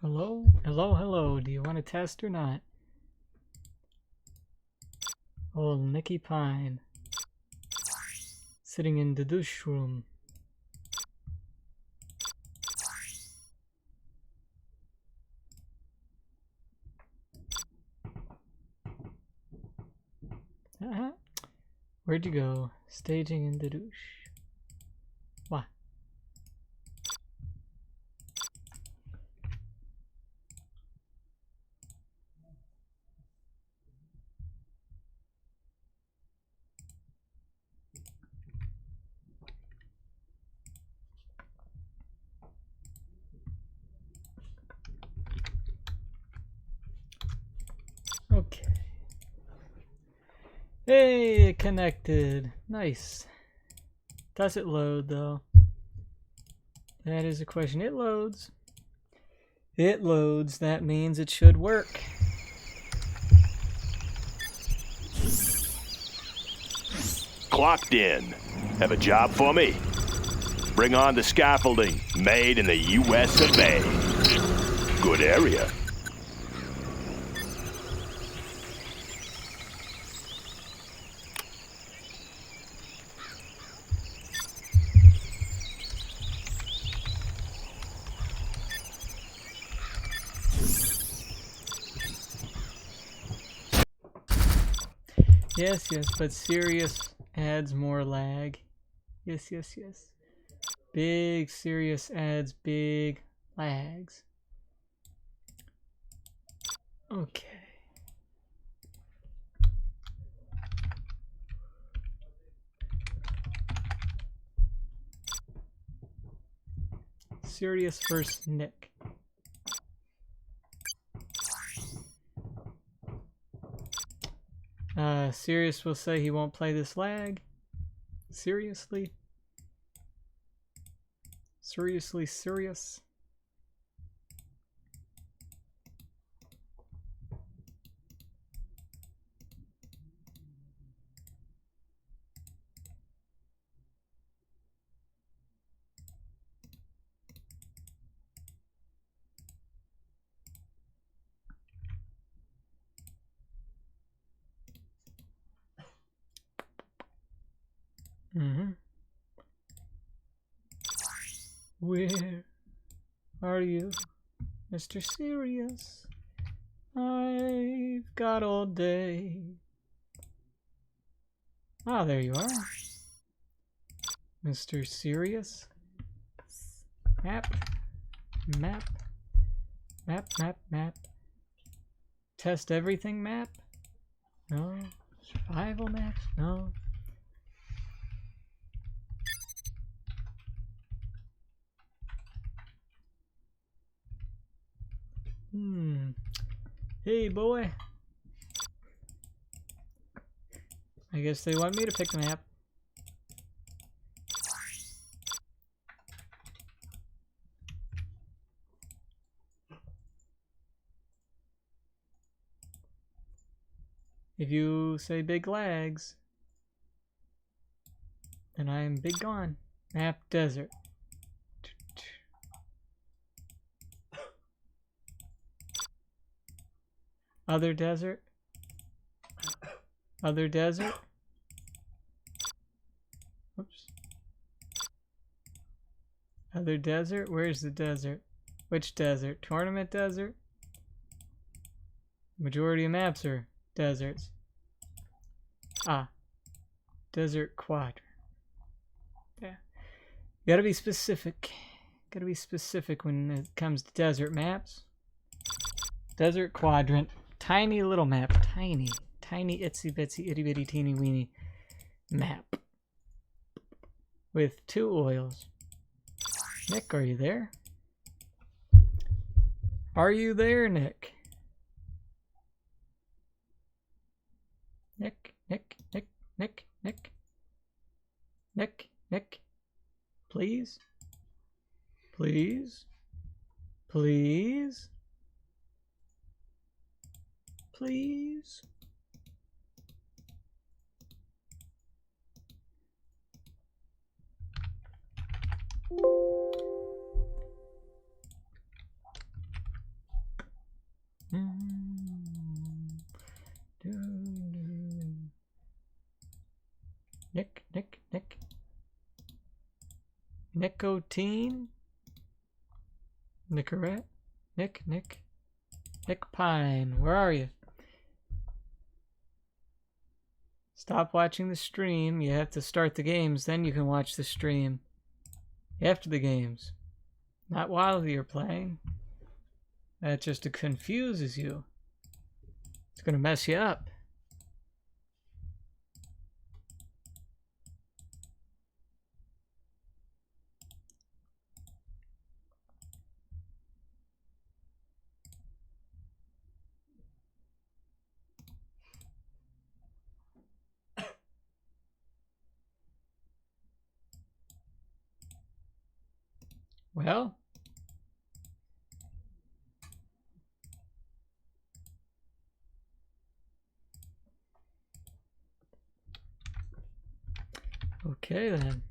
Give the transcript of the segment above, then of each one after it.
Hello? Hello, hello. Do you want to test or not? Old Nicky Pine. Sitting in the douche room. Where'd you go? Staging in the douche. What? Okay. Hey, it connected. Nice. Does it load though? That is a question. It loads. It loads. That means it should work. Clocked in. Have a job for me? Bring on the scaffolding, made in the US of A. Good area. Yes, yes, but Sirius adds more lag. Yes, yes, yes. Big Sirius adds big lags. Okay. Sirius versus Nick. Sirius will say he won't play this lag. Seriously? Seriously serious? Where are you, Mr. Sirius? I've got all day. Ah, there you are. Mr. Sirius. Map. Map. Map, map, map. Test everything map? No. Survival map? No. Hey, boy. I guess they want me to pick the map. If you say big lags, then I am big gone. Map desert. Other desert? Other desert? Oops. Other desert? Where's the desert? Which desert? Tournament desert? Majority of maps are deserts. Ah. Desert quadrant. Yeah. You gotta be specific. Gotta be specific when it comes to desert maps. Desert quadrant. Tiny little map. Tiny. Tiny itsy bitsy itty bitty teeny weeny map. With 2 oils. Nick, are you there? Are you there, Nick? Nick, Nick, Nick, Nick, Nick. Nick, Nick. Please? Please? Please? Please? Nicotine? Nicorette? Nick Pine, where are you? Stop watching the stream. You have to start the games, then you can watch the stream. After the games. Not while you're playing. That just confuses you. It's gonna mess you up. Well, okay then.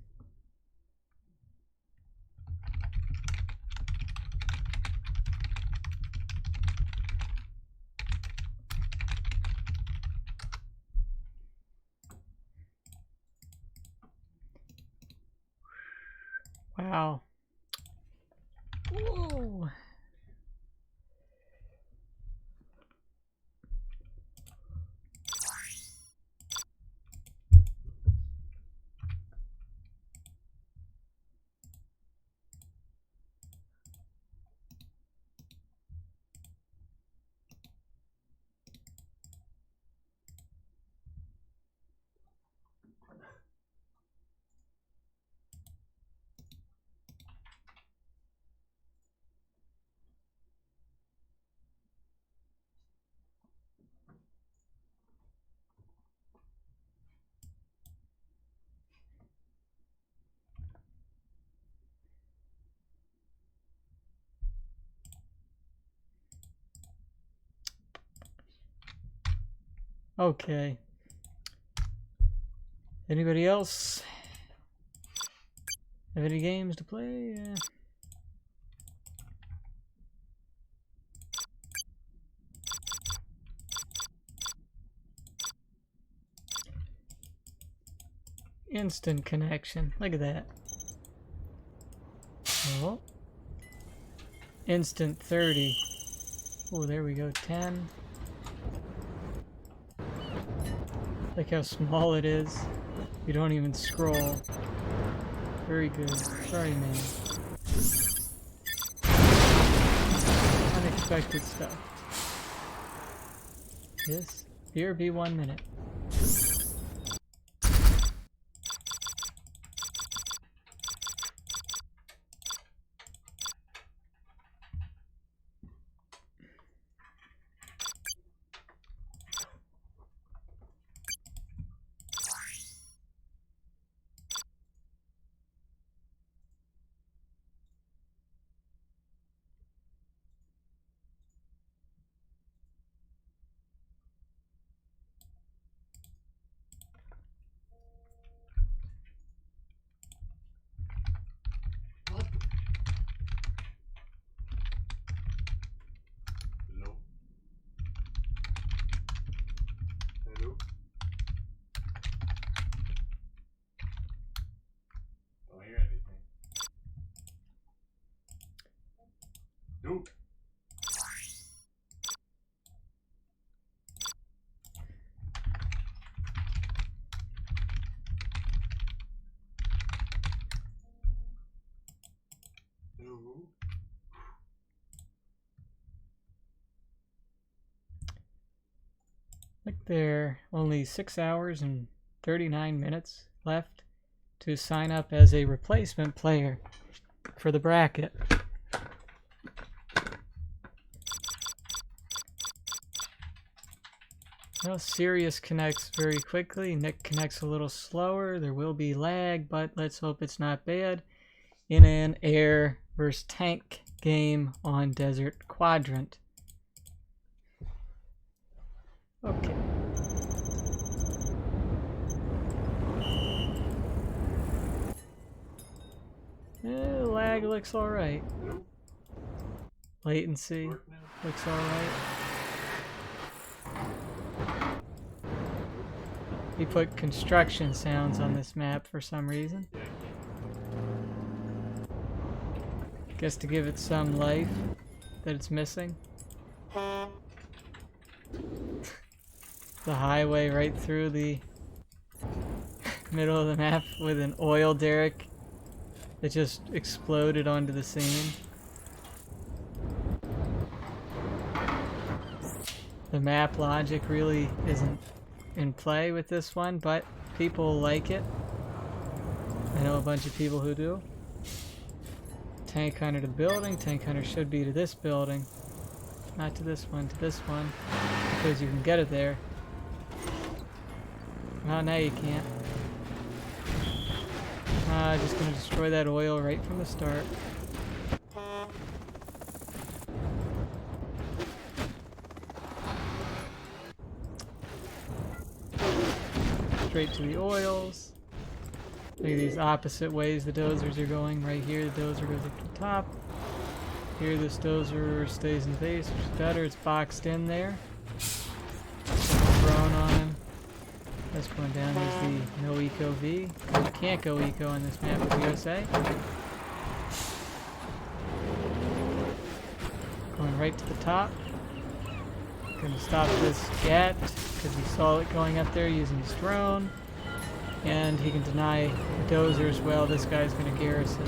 Wow. Whoa. Okay. Anybody else have any games to play? Instant connection. Look at that. Oh. Instant 30. Oh, there we go. 10. Look how small it is. You don't even scroll. Very good. Sorry, man. Unexpected stuff. Yes. BRB 1 minute. Nope. No. Look there, only 6 hours and 39 minutes left to sign up as a replacement player for the bracket. Well, Sirius connects very quickly. Nick connects a little slower. There will be lag, but let's hope it's not bad in an air versus tank game on Desert Quadrant. Okay. Lag looks alright. Latency looks alright. He put construction sounds on this map for some reason. Guess to give it some life that it's missing. The highway right through the middle of the map with an oil derrick that just exploded onto the scene. The map logic really isn't in play with this one, but people like it. I know a bunch of people who do. Tank hunter to building. Tank hunter should be to this building. Not to this one, to this one. Because you can get it there. Oh, now you can't. Just gonna destroy that oil right from the start. Straight to the oils. Look at these opposite ways the dozers are going. Right here, the dozer goes up to the top. Here, this dozer stays in base, which is better. It's boxed in there. Thrown on him. That's going down. There's the no eco V. You can't go eco on this map with USA. Going right to the top. Gonna stop this jet because he saw it going up there using his drone. And he can deny the dozers. Well, this guy's gonna garrison.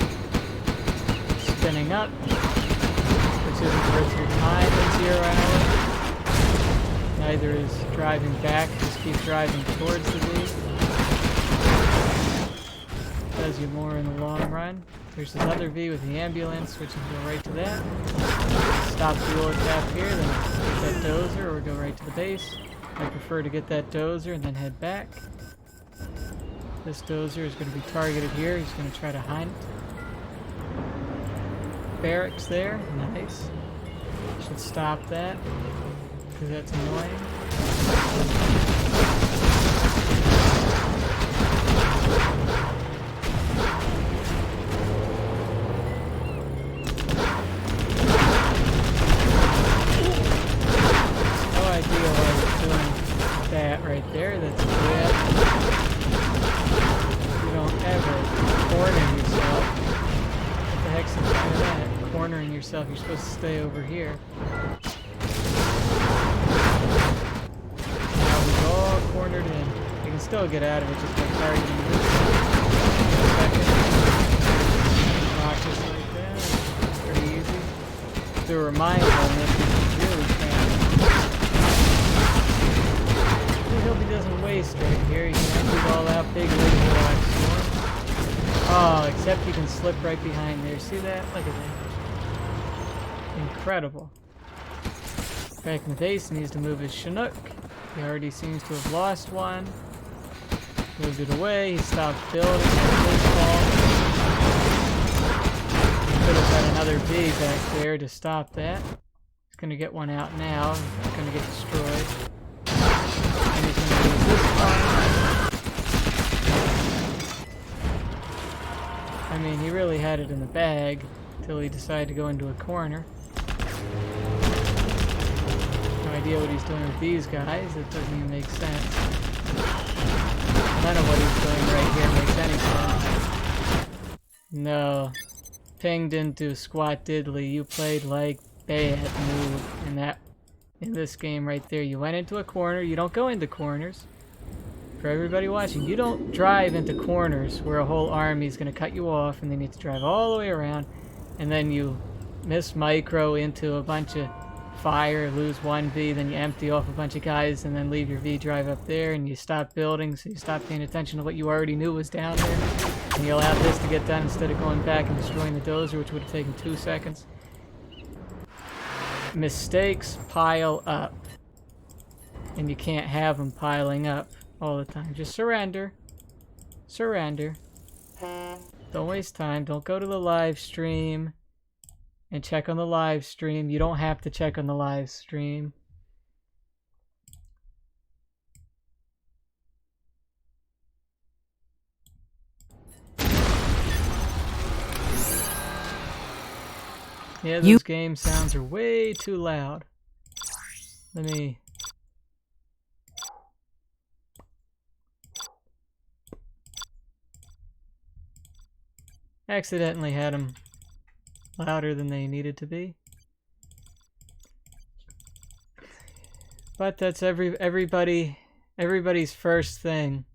Spinning up, which isn't worth your time in 0 hour. Neither is driving back, just keep driving towards the V. Does you more in the long run. There's this other V with the ambulance, which can go right to that. Stop the oil tap here, then get that dozer, or go right to the base. I prefer to get that dozer and then head back. This dozer is going to be targeted here. He's going to try to hunt. Barracks there. Nice. Should stop that, because that's annoying. No idea why I was doing that right there. That's good. You don't ever corner yourself. What the heck's the point of that? Cornering yourself, you're supposed to stay over here. Now we've all cornered in. You can still get out of it just by targeting this. Rockets like that. Pretty easy. To remind them that this is really fast. I hope he doesn't waste right here. You can empty it all out, big little black storm. Oh, except you can slip right behind there. See that? Look at that. Incredible. Back in the base, needs to move his Chinook. He already seems to have lost one. Moved it away. He stopped building. That's his fault. Could have had another V back there to stop that. He's going to get one out now. He's going to get destroyed. And he's going to lose this one. I mean, he really had it in the bag until he decided to go into a corner. No idea what he's doing with these guys. It doesn't even make sense. None of what he's doing right here makes any sense. No. Ping didn't do squat diddly. You played like bad move in this game right there. You went into a corner. You don't go into corners. For everybody watching, you don't drive into corners where a whole army is going to cut you off and they need to drive all the way around, and then you miss micro into a bunch of fire, lose one V, then you empty off a bunch of guys and then leave your V drive up there, and you stop building, so you stop paying attention to what you already knew was down there, and you allow this to get done instead of going back and destroying the dozer, which would have taken 2 seconds. Mistakes pile up, and you can't have them piling up all the time. Just surrender. Surrender. Don't waste time. Don't go to the live stream and check on the live stream. You don't have to check on the live stream. Yeah, those game sounds are way too loud. Let me... accidentally had him louder than they needed to be. But that's everybody's first thing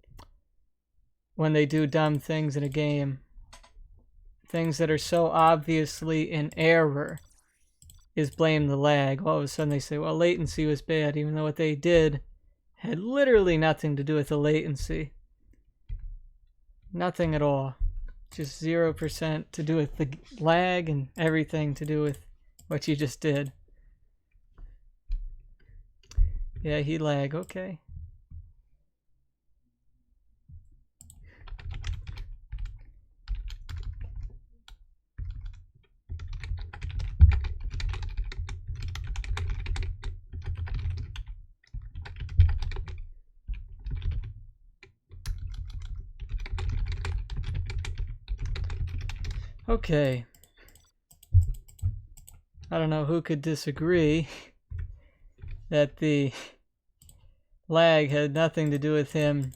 when they do dumb things in a game. Things that are so obviously in error is blame the lag. All of a sudden they say, well, latency was bad, even though what they did had literally nothing to do with the latency. Nothing at all. Just 0% to do with the lag and everything to do with what you just did. Yeah, he lag, okay. Okay. I don't know who could disagree that the lag had nothing to do with him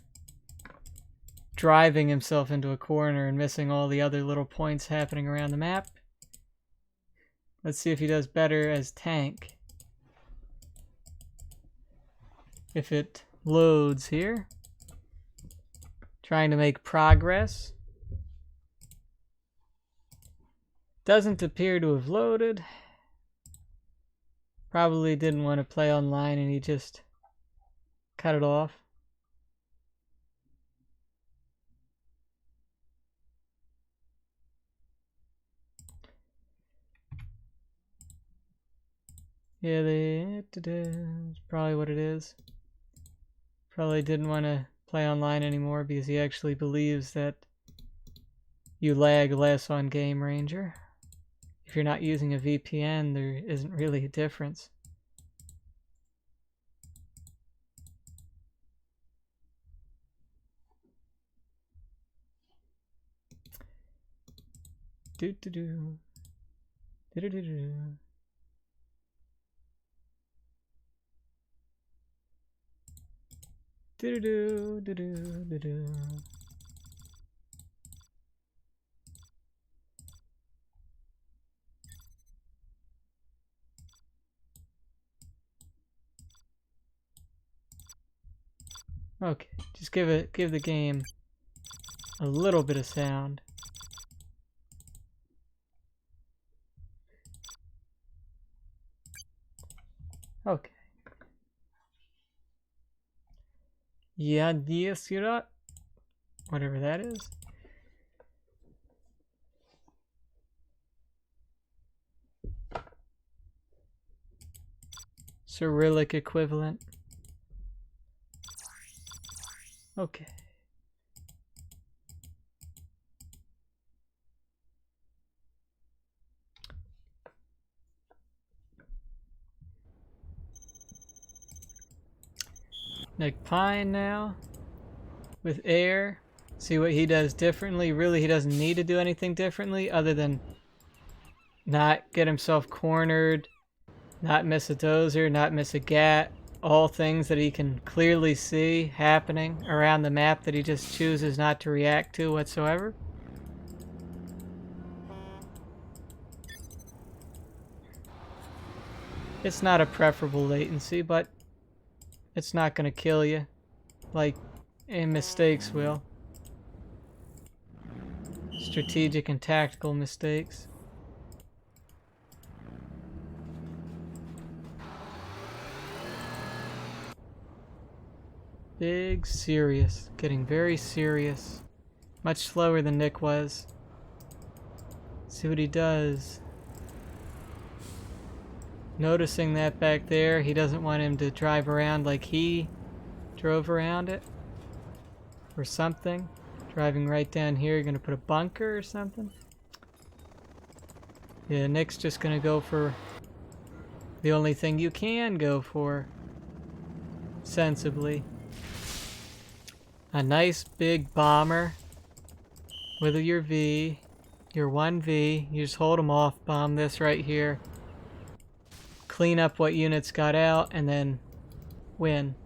driving himself into a corner and missing all the other little points happening around the map. Let's see if he does better as tank. If it loads here. Trying to make progress. Doesn't appear to have loaded. Probably didn't want to play online and he just cut it off. Yeah, that's probably what it is. Probably didn't want to play online anymore because he actually believes that you lag less on Game Ranger. If you're not using a VPN, there isn't really a difference. Do-do-do. Do-do-do-do. Do-do-do. Do-do-do-do. Okay, just give the game a little bit of sound. Okay. Yeah, yes, you're not. Whatever that is. Cyrillic equivalent. Okay. Nick Pine now with air. See what he does differently. Really, he doesn't need to do anything differently other than not get himself cornered, not miss a dozer, not miss a gat. All things that he can clearly see happening around the map that he just chooses not to react to whatsoever. It's not a preferable latency, but it's not going to kill you like mistakes will. Strategic and tactical mistakes. Big Sirius, getting very serious. Much slower than Nick was. See what he does. Noticing that back there, he doesn't want him to drive around like he drove around it. Or something. Driving right down here, you're gonna put a bunker or something? Yeah, Nick's just gonna go for the only thing you can go for. Sensibly. A nice big bomber with your V, your 1V. You just hold them off, bomb this right here. Clean up what units got out, and then win.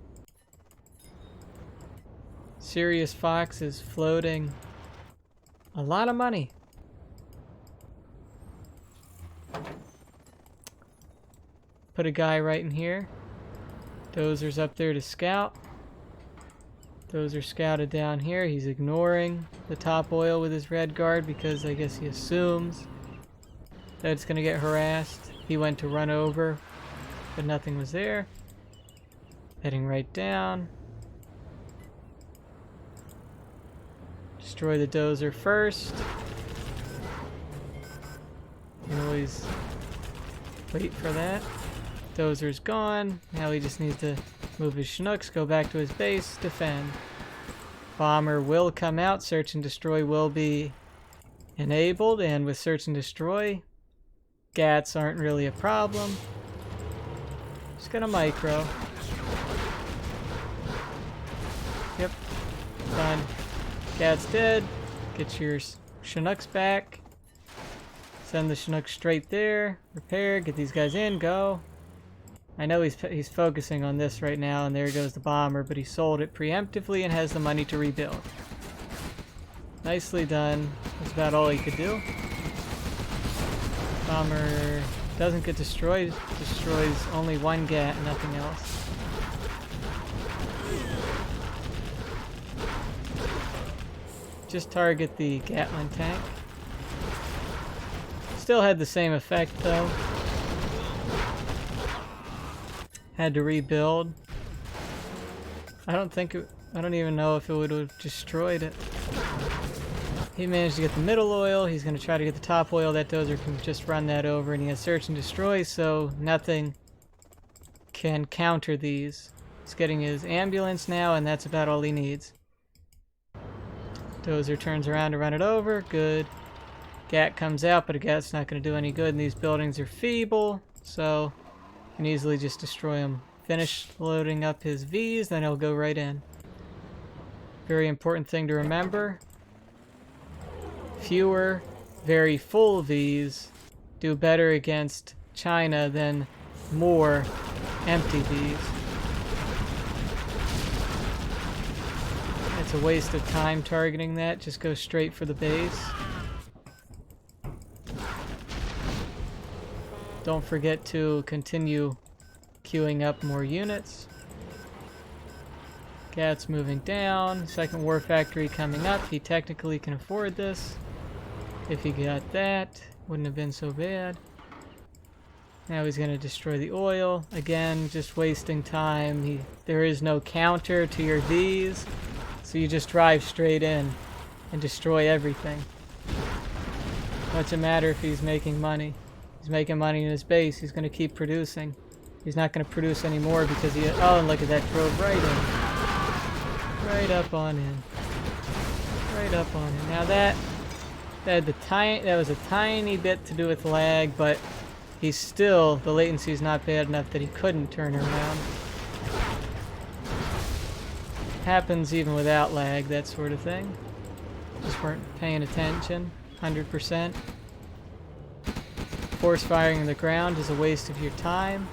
Sirius Fox is floating a lot of money. put a guy right in here. Dozer's up there to scout. Dozer scouted down here. He's ignoring the top oil with his red guard because I guess he assumes that it's going to get harassed. He went to run over, but nothing was there. Heading right down. Destroy the Dozer first. You can always wait for that. Dozer's gone. Now he just needs to move his Chinooks, go back to his base, defend. Bomber will come out. Search and destroy will be enabled, and with search and destroy, GATs aren't really a problem. Just gonna micro. Yep. Done. GAT's dead. Get your Chinooks back. Send the Chinooks straight there. Repair. Get these guys in. Go. I know he's focusing on this right now, and there goes the bomber, but he sold it preemptively and has the money to rebuild. Nicely done. That's about all he could do. Bomber doesn't get destroyed. Destroys only one GAT, nothing else. Just target the Gatling tank. Still had the same effect though. Had to rebuild. I don't even know if it would have destroyed it. He managed to get the middle oil. He's going to try to get the top oil. That Dozer can just run that over, and he has search and destroy, so nothing can counter these. He's getting his ambulance now, and that's about all he needs. Dozer turns around to run it over. Good. GAT comes out, but a GAT's not going to do any good, and these buildings are feeble, so you can easily just destroy them. Finish loading up his Vs, then he'll go right in. Very important thing to remember. Fewer very full Vs do better against China than more empty Vs. It's a waste of time targeting that. Just go straight for the base. Don't forget to continue queuing up more units. GAT's moving down. Second war factory coming up. He technically can afford this. If he got that, wouldn't have been so bad. Now he's going to destroy the oil. Again, just wasting time. There is no counter to your Vs, so you just drive straight in and destroy everything. What's it matter if he's making money? He's making money in his base. He's going to keep producing. He's not going to produce anymore because he... Oh, and look at that. Drove right in. Right up on in. Right up on in. Now that was a tiny bit to do with lag, but he's still... The latency is not bad enough that he couldn't turn around. Happens even without lag, that sort of thing. Just weren't paying attention. 100%. Force firing on the ground is a waste of your time.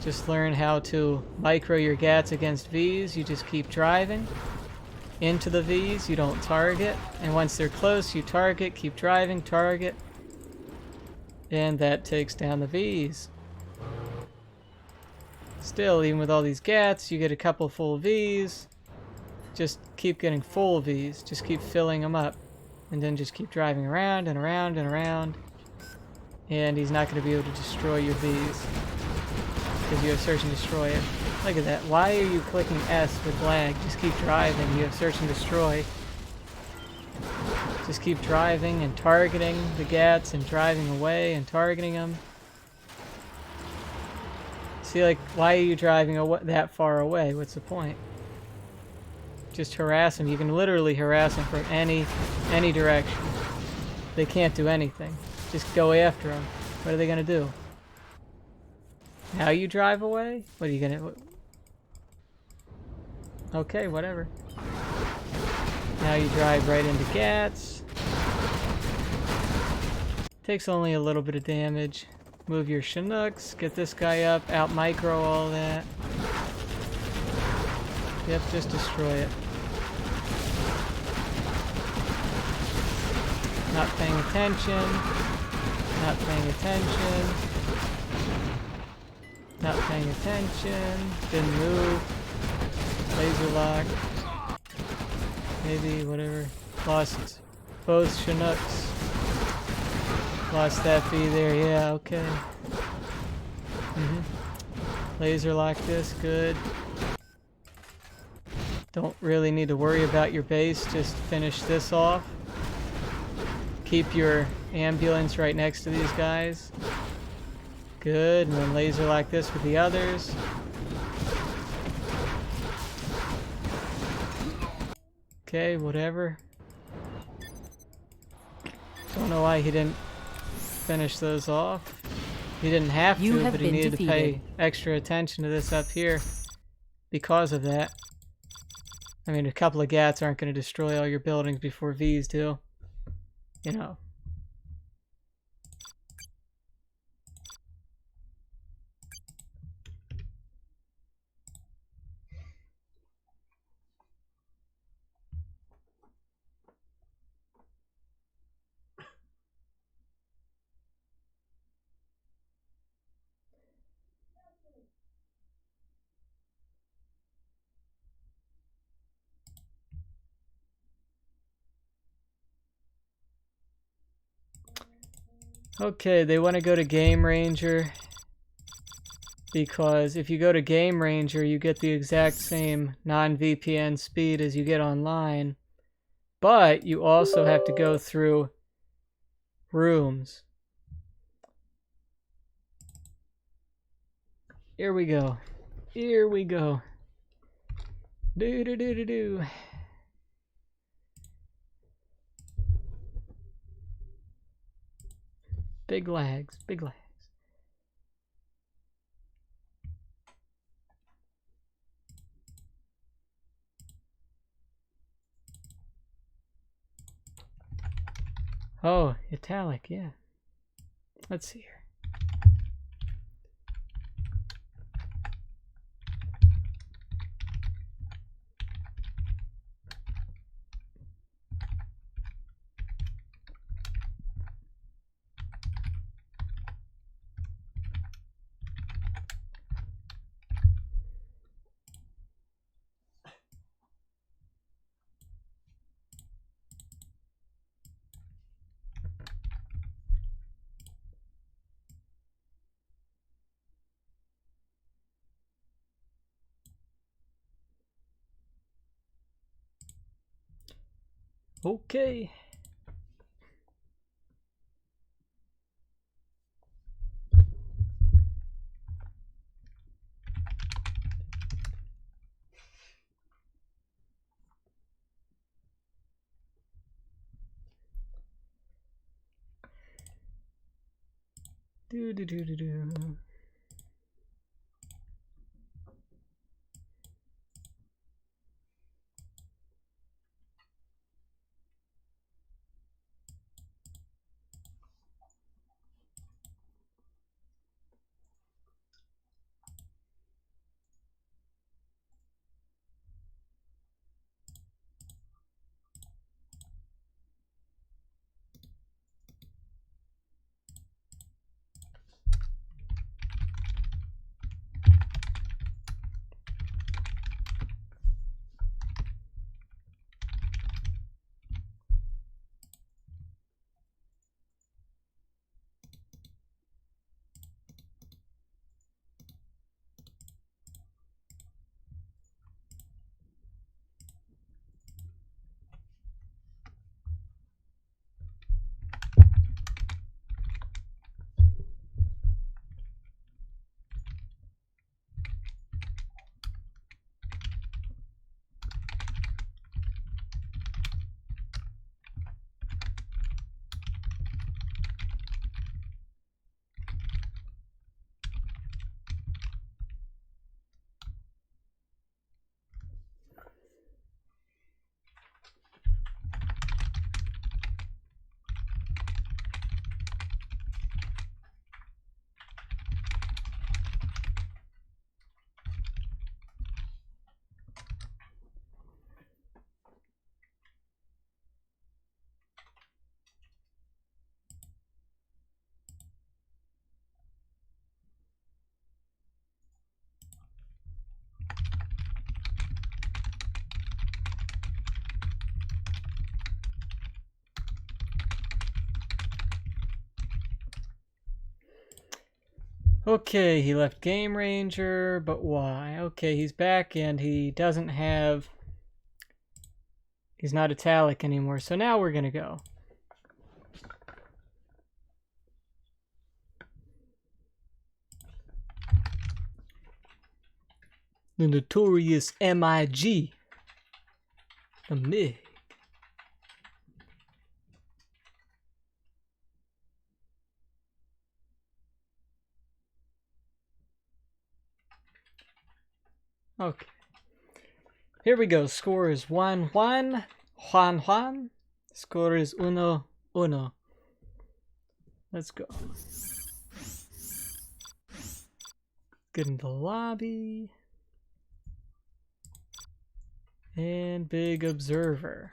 Just learn how to micro your GATs against Vs. You just keep driving into the Vs. You don't target. And once they're close, you target, keep driving, target. And that takes down the Vs. Still, even with all these GATs, you get a couple full Vs. Just keep getting full Vs. Just keep filling them up. And then just keep driving around and around and around. And he's not going to be able to destroy your Vs. Because you have search and destroy it. Look at that. Why are you clicking S with lag? Just keep driving. You have search and destroy. Just keep driving and targeting the GATs and driving away and targeting them. See, like, why are you driving that far away? What's the point? Just harass them. You can literally harass them from any direction. They can't do anything. Just go after them. What are they going to do? Now you drive away? What are you going to... Okay, whatever. Now you drive right into GATs. Takes only a little bit of damage. Move your Chinooks. Get this guy up. Out micro all that. Yep, just destroy it. Not paying attention. Not paying attention. Not paying attention. Didn't move. Laser lock. Maybe, whatever. Lost both Chinooks. Lost that bee there. Yeah, okay. Laser lock this. Good. Don't really need to worry about your base. Just finish this off. Keep your ambulance right next to these guys. Good. And then laser lock this with the others. Okay, whatever. Don't know why he didn't finish those off. He didn't have to, but he needed to pay extra attention to this up here because of that. I mean, a couple of GATs aren't going to destroy all your buildings before Vs do. You know. Okay, they want to go to Game Ranger because if you go to Game Ranger, you get the exact same non-VPN speed as you get online, but you also have to go through rooms. Here we go. Here we go. Do. Big lags, big lags. Oh, italic, yeah. Let's see here. Okay. Do. Okay, he left Game Ranger, but why? Okay, he's back and he doesn't have... He's not italic anymore, so now we're gonna go. The notorious MIG. The MIG. Okay. Here we go. Score is 1-1. Juan. Score is 1-1. Let's go. Get into the lobby. And big observer.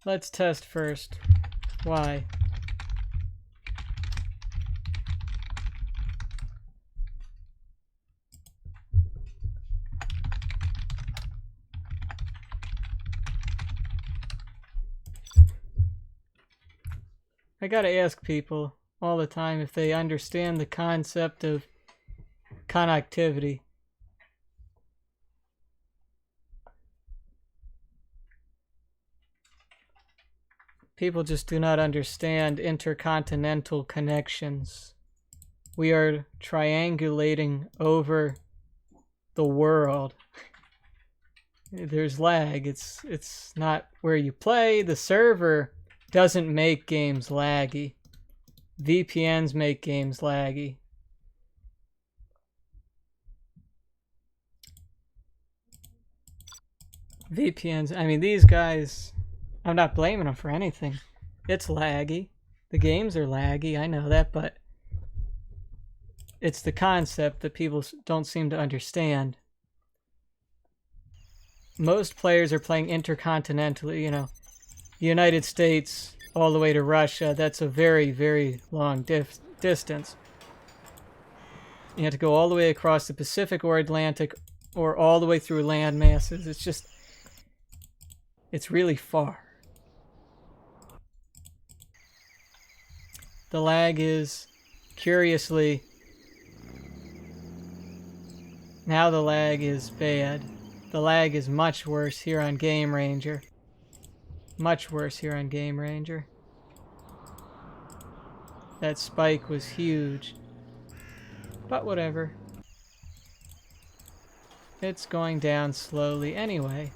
Let's test first. Why? I gotta ask people all the time if they understand the concept of connectivity. People just do not understand intercontinental connections. We are triangulating over the world. There's lag. It's not where you play. The server doesn't make games laggy. VPNs make games laggy. VPNs, I mean, these guys, I'm not blaming them for anything. It's laggy. The games are laggy, I know that, but it's the concept that people don't seem to understand. Most players are playing intercontinentally, you know. United States all the way to Russia, that's a very, very long distance. You have to go all the way across the Pacific or Atlantic or all the way through land masses. It's really far. The lag is, curiously, now the lag is bad. The lag is much worse here on Game Ranger. Much worse here on Game Ranger. That spike was huge. But whatever. It's going down slowly anyway.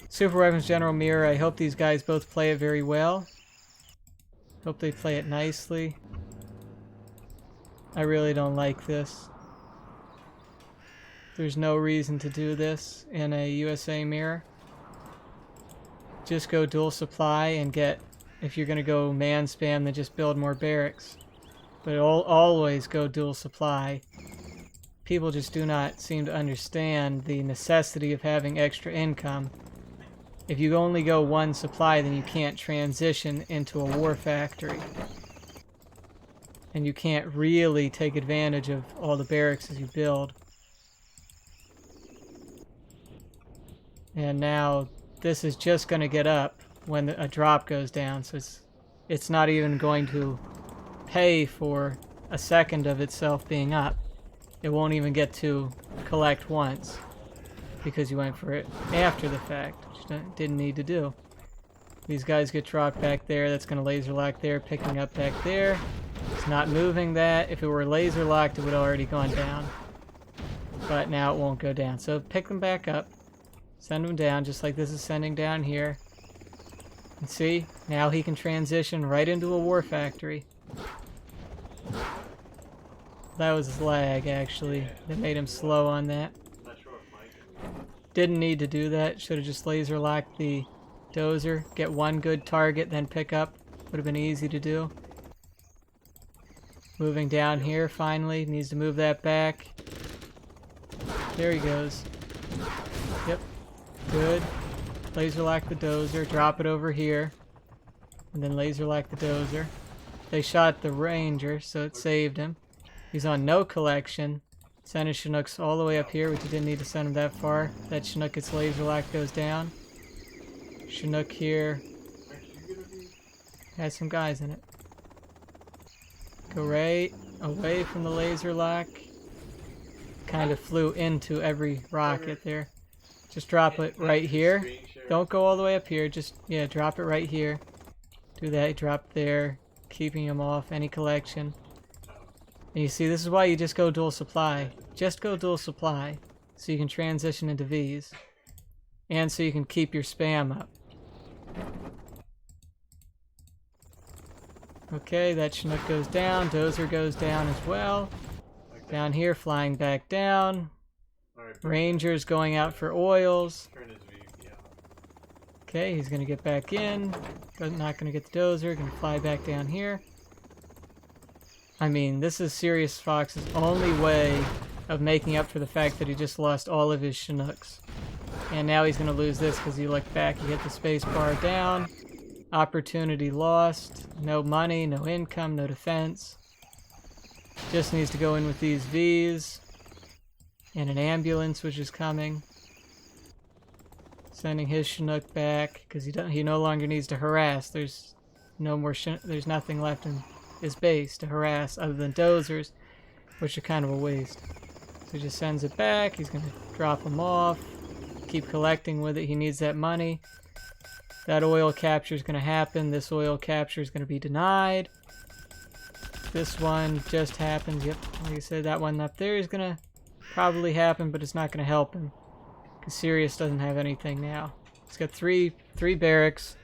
Super Weapons General Mirror, I hope these guys both play it very well. Hope they play it nicely. I really don't like this. There's no reason to do this in a USA mirror. Just go dual supply and get, if you're going to go man spam, then just build more barracks. But always go dual supply. People just do not seem to understand the necessity of having extra income. If you only go one supply, then you can't transition into a war factory. And you can't really take advantage of all the barracks as you build. And now this is just going to get up when a drop goes down, so it's not even going to pay for a second of itself being up. It won't even get to collect once because you went for it after the fact, which didn't need to do. These guys get dropped back there. That's going to laser lock there, picking up back there. It's not moving that. If it were laser locked, it would have already gone down. But now it won't go down. So pick them back up. Send them down just like this is sending down here. And see, now he can transition right into a war factory. That was his lag, actually. That made him slow on that. Didn't need to do that. Should have just laser locked the dozer. Get one good target, then pick up. Would have been easy to do. Moving down here, finally. Needs to move that back. There he goes. Yep. Good. Laser lock the dozer, drop it over here, and then laser lock the dozer. They shot the ranger, so it saved him. He's on no collection, Send his Chinooks all the way up here, which you didn't need to send him that far. That Chinook gets laser lock, goes down. Chinook here has some guys in it. Go right away from the laser lock. Kind of flew into every rocket there. Just drop it right here. Don't go all the way up here. Just, yeah, drop it right here. Do that, drop there. Keeping him off any collection. And you see, this is why you just go dual supply. Just go dual supply. So you can transition into Vs. And so you can keep your spam up. Okay, that Chinook goes down. Dozer goes down as well. Down here, flying back down. Ranger's going out for oils. Okay, he's going to get back in. Not going to get the Dozer. Going to fly back down here. I mean, this is Sirius Fox's only way of making up for the fact that he just lost all of his Chinooks. And now he's going to lose this because he looked back. He hit the space bar down. Opportunity lost. No money, no income, no defense. Just needs to go in with these Vs. And an ambulance, which is coming. Sending his Chinook back because he no longer needs to harass. There's no more. There's nothing left in his base to harass other than Dozers, which are kind of a waste. So he just sends it back. He's gonna drop them off. Keep collecting with it. He needs that money. That oil capture is gonna happen. This oil capture is gonna be denied. This one just happened. Yep, like I said, that one up there is gonna probably happen, but it's not gonna help him. Because Sirius doesn't have anything now. He's got three barracks,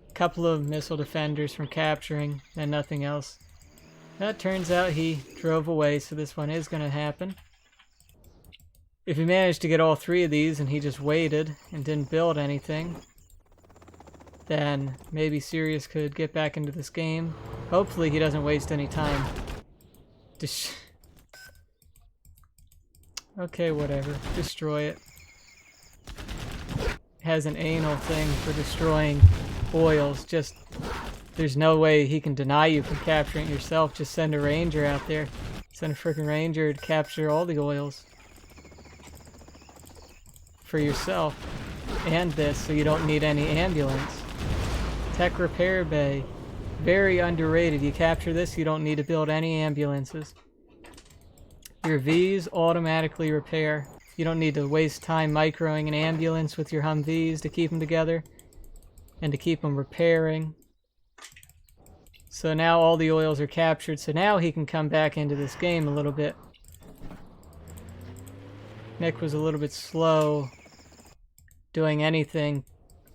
a couple of missile defenders from capturing, and nothing else. That turns out he drove away, so this one is going to happen. If he managed to get all three of these and he just waited and didn't build anything, then maybe Sirius could get back into this game. Hopefully he doesn't waste any time. Okay, whatever. Destroy it. Has an anal thing for destroying oils. Just, there's no way he can deny you from capturing it yourself. Just send a ranger out there. Send a freaking ranger to capture all the oils for yourself. And this, so you don't need any ambulance. Tech repair bay. Very underrated. You capture this, you don't need to build any ambulances. Your Vs automatically repair. You don't need to waste time microing an ambulance with your Humvees to keep them together and to keep them repairing. So now all the oils are captured, so now he can come back into this game a little bit. Nick was a little bit slow doing anything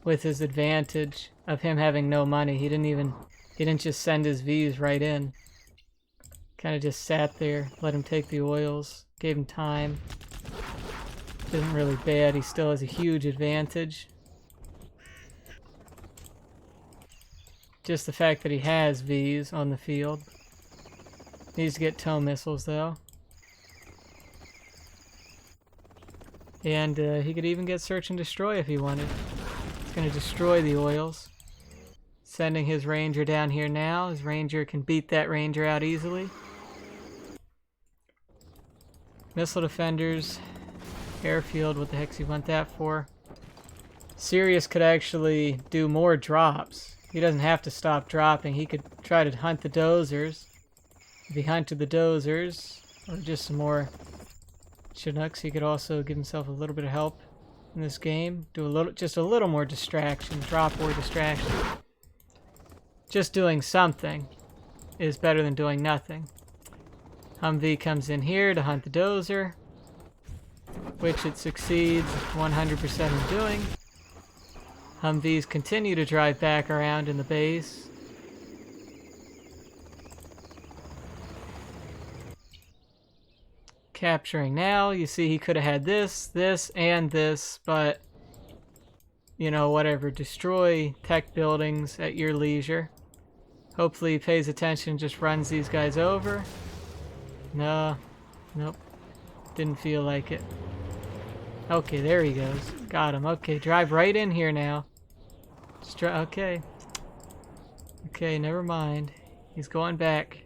with his advantage of him having no money. He didn't just send his Vs right in. Kind of just sat there, let him take the oils, gave him time. Isn't really bad. He still has a huge advantage. Just the fact that he has Vs on the field. Needs to get tow missiles though. And he could even get search and destroy if he wanted. He's going to destroy the oils. Sending his ranger down here now. His ranger can beat that ranger out easily. Missile defenders. Airfield, what the heck's he want that for? Sirius could actually do more drops. He doesn't have to stop dropping. He could try to hunt the Dozers. If he hunted the Dozers, or just some more Chinooks, he could also give himself a little bit of help in this game. Do just a little more distraction, drop or distraction. Just doing something is better than doing nothing. Humvee comes in here to hunt the Dozer, which it succeeds 100% in doing. Humvees continue to drive back around in the base. Capturing now. You see he could have had this, this, and this, but, you know, whatever. Destroy tech buildings at your leisure. Hopefully he pays attention, just runs these guys over. No. Nope. Didn't feel like it. Okay, there he goes. Got him. Okay, drive right in here now. Okay. Okay, never mind. He's going back.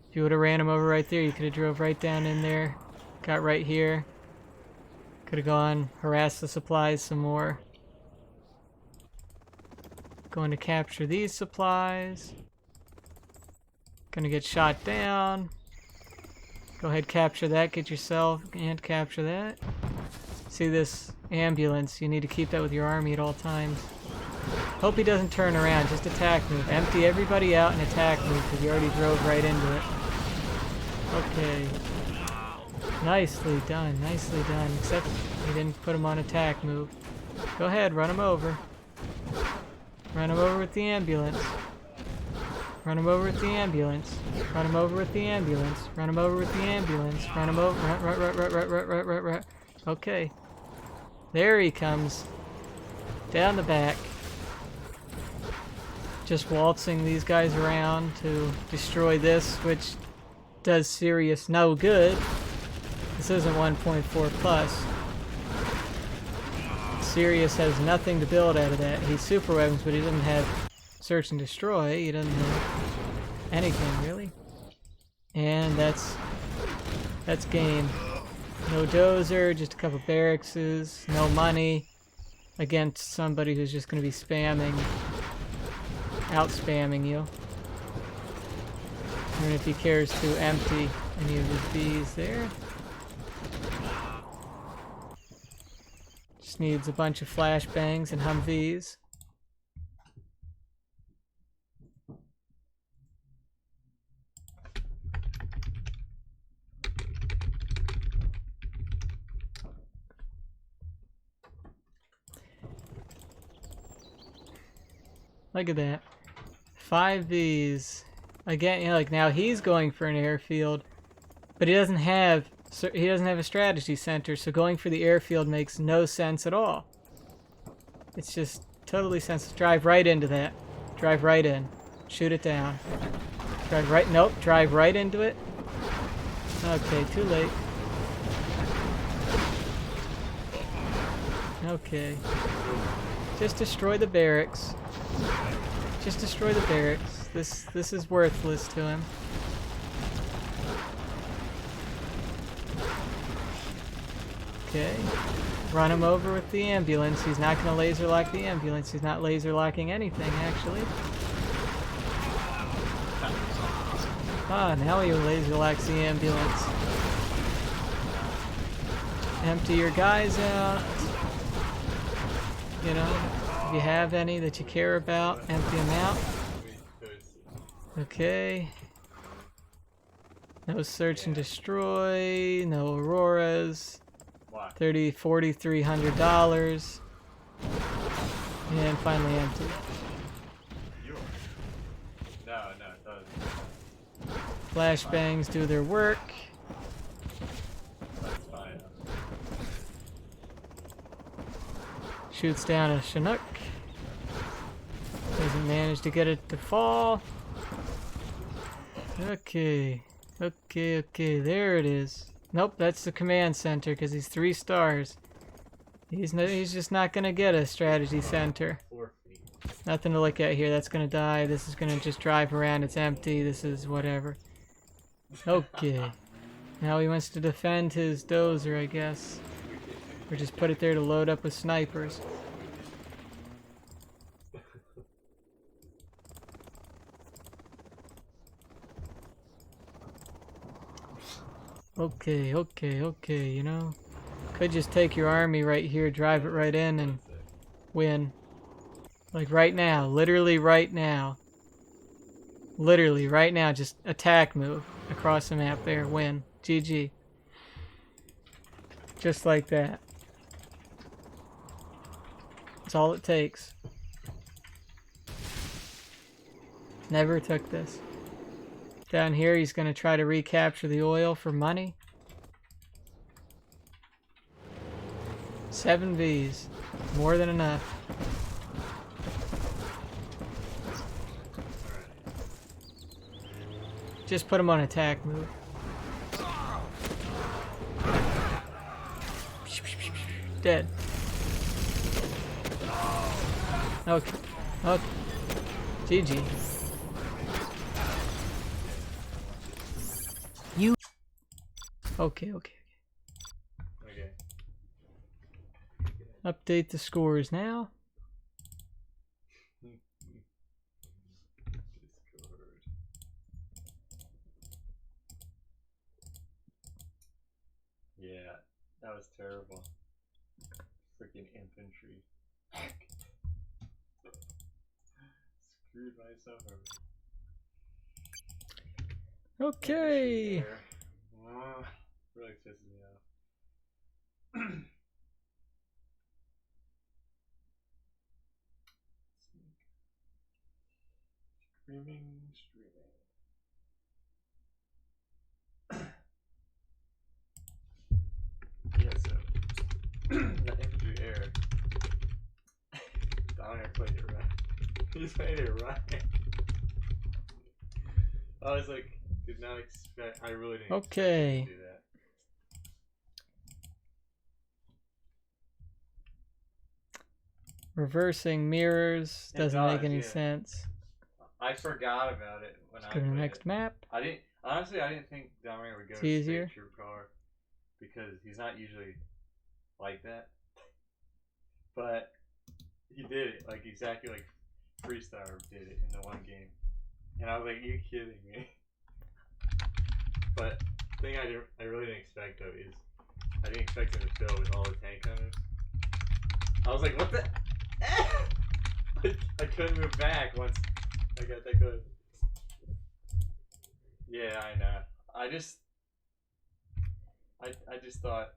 If you would have ran him over right there, you could have drove right down in there. Got right here. Could have gone harass the supplies some more. Going to capture these supplies. Gonna get shot down. Go ahead, capture that. Get yourself and capture that. See this ambulance. You need to keep that with your army at all times. Hope he doesn't turn around. Just attack move. Empty everybody out and attack move because you already drove right into it. Okay. Nicely done. Nicely done. Except you didn't put him on attack move. Go ahead. Run him over. Run him over with the ambulance. Run him over with the ambulance. Run him over with the ambulance. Run him over with the ambulance. Run him over. Run. Okay. There he comes. Down the back. Just waltzing these guys around to destroy this, which does Sirius no good. This isn't 1.4 plus. Sirius has nothing to build out of that. He's super weapons, but he doesn't have search and destroy. He doesn't have anything really. And that's game. No dozer, just a couple barracks, no money against somebody who's just going to be spamming, out-spamming you. Even if he cares to empty any of his bees there. Just needs a bunch of flashbangs and Humvees. Look at that. 5 Vs. Again, you know, like now he's going for an airfield, but he doesn't have a strategy center, so going for the airfield makes no sense at all. It's just totally senseless. Drive right into that. Drive right in. Shoot it down. Drive right, nope, drive right into it. Okay, too late. Okay. Just destroy the barracks. Just destroy the barracks. This is worthless to him. Okay. Run him over with the ambulance. He's not going to laser lock the ambulance. He's not laser locking anything, actually. Ah, now he laser locks the ambulance. Empty your guys out. You know, if you have any that you care about, empty them out. Okay. No search and destroy, no Auroras. $300. And finally empty. No, it doesn't. Flashbangs do their work. That's fine. Shoots down a Chinook. Doesn't manage to get it to fall. Okay. Okay, there it is. Nope, that's the command center because he's 3 stars. He's just not gonna get a strategy center. 4 feet. Nothing to look at here. That's gonna die. This is gonna just drive around. It's empty. This is whatever. Okay. Now he wants to defend his dozer, I guess. Or just put it there to load up with snipers. Okay, you know. Could just take your army right here, drive it right in, and win. Like right now, literally right now. Literally right now, just attack move across the map there, win. GG. Just like that. That's all it takes. Never took this. Down here, he's going to try to recapture the oil for money. 7 Vs. More than enough. Just put him on attack move. Dead. Okay. Okay. GG. You. Okay. Update the scores now. Discord. Yeah, that was terrible. Freaking infantry. Screwed myself over. Okay. Infantry there. Really pisses me off. Streaming. Yeah, so the infantry air. Downer played it right. He's played it right. I was like, did not expect. I really didn't expect him to do that. Reversing mirrors doesn't make any sense. I forgot about it when Let's go to the next map. I didn't think Downer would go It's easier. straight to your car because he's not usually like that. But he did it like exactly like Freestar did it in the one game, and I was like, "Are you kidding me?" But the thing I really didn't expect though is I didn't expect him to fill with all the tank hunters. I was like, "What the?" I couldn't move back once I got that good. Yeah, I know. I just thought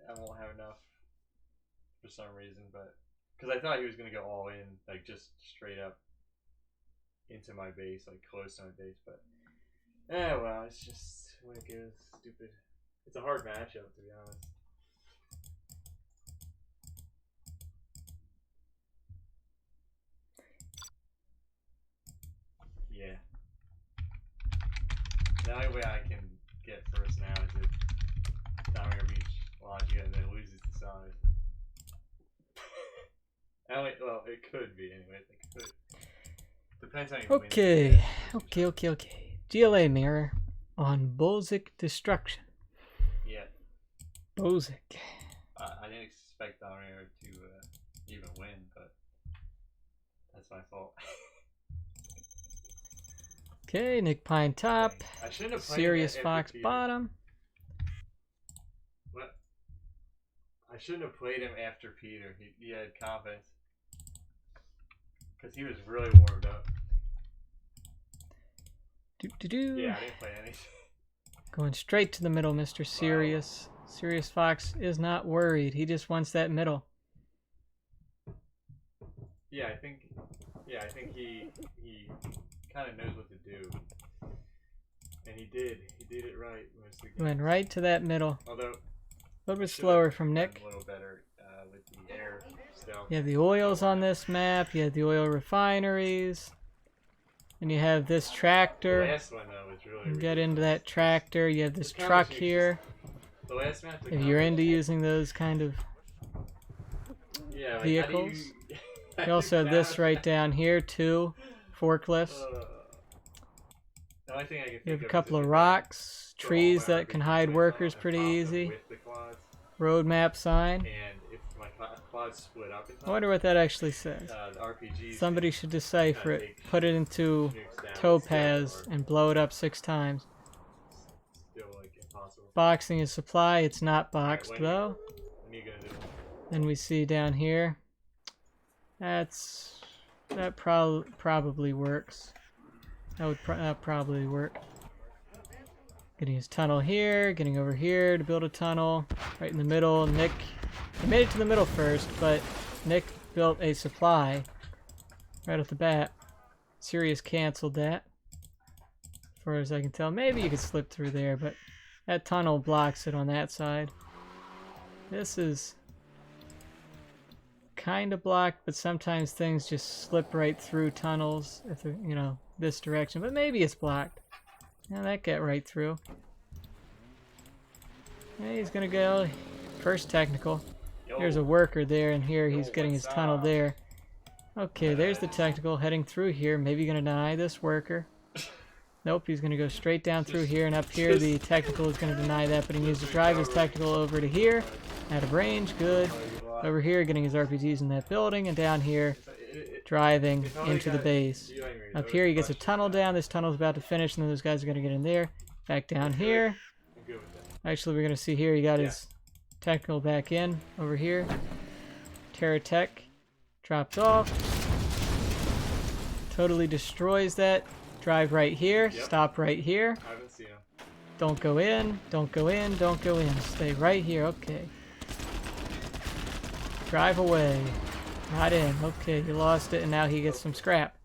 I won't have enough for some reason, but because I thought he was gonna go all in, like just straight up into my base, like close to my base, but well, it's just what it goes. Stupid. It's a hard matchup, to be honest. Yeah. The only way I can get first now is if Downer reach Logia and then loses the side. Well, it could be anyway. It could. Depends how you win. Okay. GLA mirror on Bolzik destruction. Yeah. Bolzik. I didn't expect Downer to even win, but that's my fault. Okay, Nick Pine top. I shouldn't have played Sirius him Fox Peter. bottom. What? I shouldn't have played him after Peter. He had confidence. Because he was really warmed up. Yeah, I didn't play anything. Going straight to the middle, Mr. Sirius. Wow. Sirius Fox is not worried. He just wants that middle. Yeah, I think he kind of knows what to do. And he did it right. He went right to that middle. Although a little bit slower from Nick. A little better with the air stealth. You have the oils on this map. You have the oil refineries. And you have this tractor. The last one, though, was really you get into that tractor. You have this truck here. The last map, if you're into using those kind of vehicles. You also have this right down here, too. Forklifts. The only thing I can think you have a couple of rocks, trees that can hide workers pretty easy. Road map sign. And if my quads split up in time, I wonder what that actually says. Somebody should decipher it. Put it into Topaz and blow it up 6 times. Still, like, impossible. Boxing is supply. It's not boxed though. When are you gonna do it? Then we see down here. That probably works. That would probably work. Getting his tunnel here, getting over here to build a tunnel. Right in the middle, Nick. He made it to the middle first, but Nick built a supply right off the bat. Sirius canceled that. As far as I can tell, maybe you could slip through there, but that tunnel blocks it on that side. This is kind of blocked, but sometimes things just slip right through tunnels if they're, you know, this direction. But maybe it's blocked. Now that got right through. Yeah, he's gonna go first technical. There's a worker there, and here he's getting his tunnel there. Okay, there's the technical heading through here. Maybe gonna deny this worker. Nope, he's gonna go straight down through here, and up here the technical is gonna deny that, but he needs to drive his technical over to here. Out of range, good. Over here, getting his RPGs in that building, and down here, driving into the base. Up here, he gets a tunnel down. This tunnel's about to finish, and then those guys are going to get in there. Back down here. Actually, we're going to see here, he got his technical back in over here. Terratech dropped off. Totally destroys that. Drive right here. Stop right here. I haven't seen him. Don't go in. Don't go in. Don't go in. Stay right here. Okay. Drive away. Not in. Okay, he lost it, and now he gets some scrap.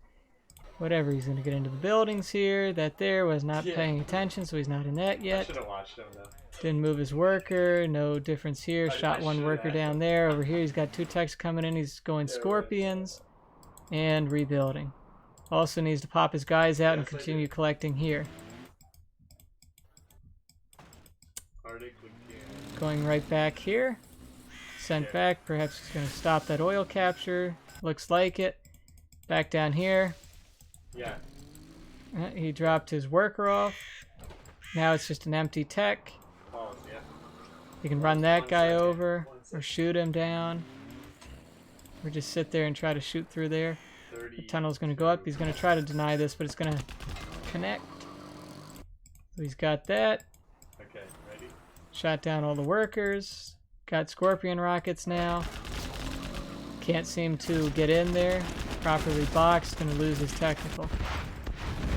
Whatever, he's going to get into the buildings here. That there was not paying attention, so he's not in that I yet. should have watched him though. Didn't move his worker. No difference here. Shot one worker down there. Over here, he's got 2 techs coming in. He's going scorpions and rebuilding. Also needs to pop his guys out and continue collecting here. Going right back here. Sent back. Perhaps he's going to stop that oil capture. Looks like it. Back down here. Yeah. He dropped his worker off. Now it's just an empty tech. You can run that guy over or shoot him down. Or just sit there and try to shoot through there. The tunnel's going to go up. He's going to try to deny this, but it's going to connect. So he's got that. Okay, ready? Shot down all the workers. Got scorpion rockets now. Can't seem to get in there. Properly boxed. Going to lose his technical.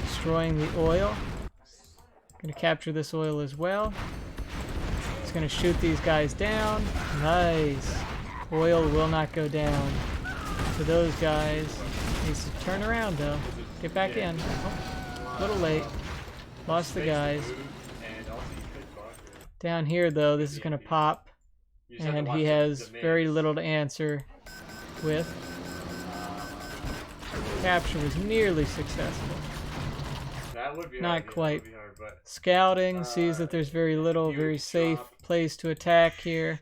Destroying the oil. Going to capture this oil as well. He's going to shoot these guys down. Nice. Oil will not go down to those guys. Needs to turn around though. Get back in. Oh, a little late. Lost the guys. Down here though, this is going to pop. And he has very little to answer with. Capture was nearly successful. Not quite. Scouting, sees that there's very little, very safe place to attack here.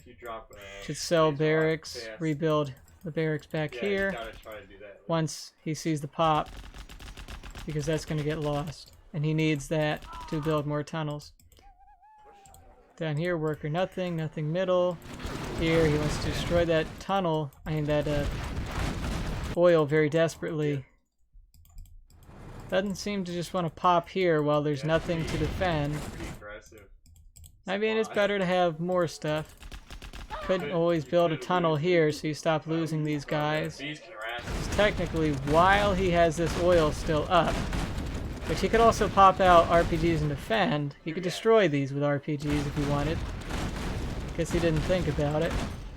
Should sell barracks, rebuild the barracks back here. Once he sees the pop, because that's going to get lost. And he needs that to build more tunnels. Down here, worker nothing, nothing middle. Here, he wants to destroy that tunnel, that oil very desperately. Doesn't seem to just want to pop here while there's nothing to defend. I mean, it's better to have more stuff. Couldn't always build a tunnel here, so you stop losing these guys. Technically, while he has this oil still up, which he could also pop out RPGs and defend, he could destroy these with RPGs if he wanted. Guess he didn't think about it.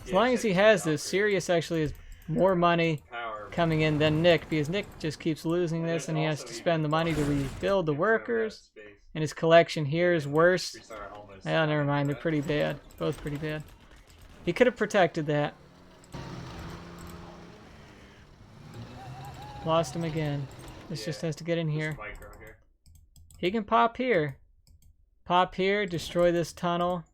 As long as he has this, Sirius actually has more money coming in than Nick, because Nick just keeps losing this and he has to spend the money to rebuild the workers, and his collection here is worse. Oh, never mind, they're pretty bad. Both pretty bad. He could have protected that. Lost him again. This just has to get in here. He can pop here. Pop here, destroy this tunnel.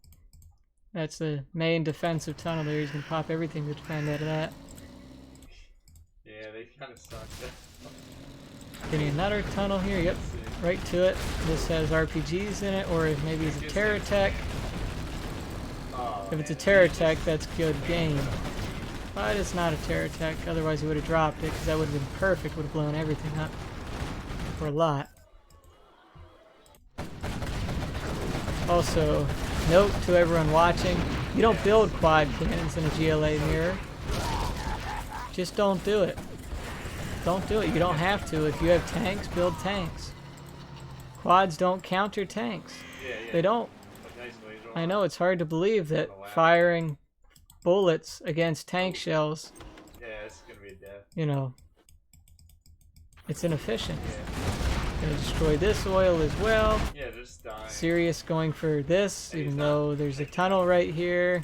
That's the main defensive tunnel there. He's going to pop everything to defend out of that. Yeah, they kind of suck. Getting another tunnel here. Yep, right to it. This has RPGs in it, or maybe it's a Terratech. If it's a Terratech, that's good game. But it's not a Terratech, otherwise he would have dropped it, because that would have been perfect, would have blown everything up. For a lot. Also, note to everyone watching, you don't build quad cannons in a GLA mirror. Just don't do it. Don't do it. You don't have to. If you have tanks, build tanks. Quads don't counter tanks. They don't. I know it's hard to believe that firing bullets against tank shells, it's gonna be a death. you know, it's inefficient. Gonna destroy this oil as well. Yeah, just dying. Sirius going for this, even though there's a tunnel right here.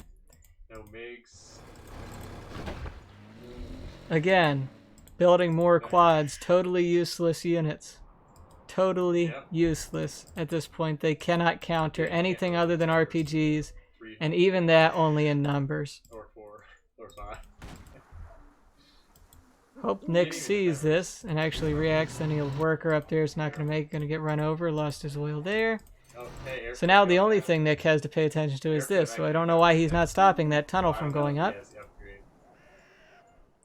No MiGs. Again, building more quads, totally useless units. Totally useless at this point. They cannot counter anything other than RPGs, and even that only in numbers. Or 4, or 5. Hope Nick sees this and actually reacts. Then he'll worker up there. It's not going to make it. Going to get run over. Lost his oil there. So now the only thing Nick has to pay attention to is this. So I don't know why he's not stopping that tunnel from going up.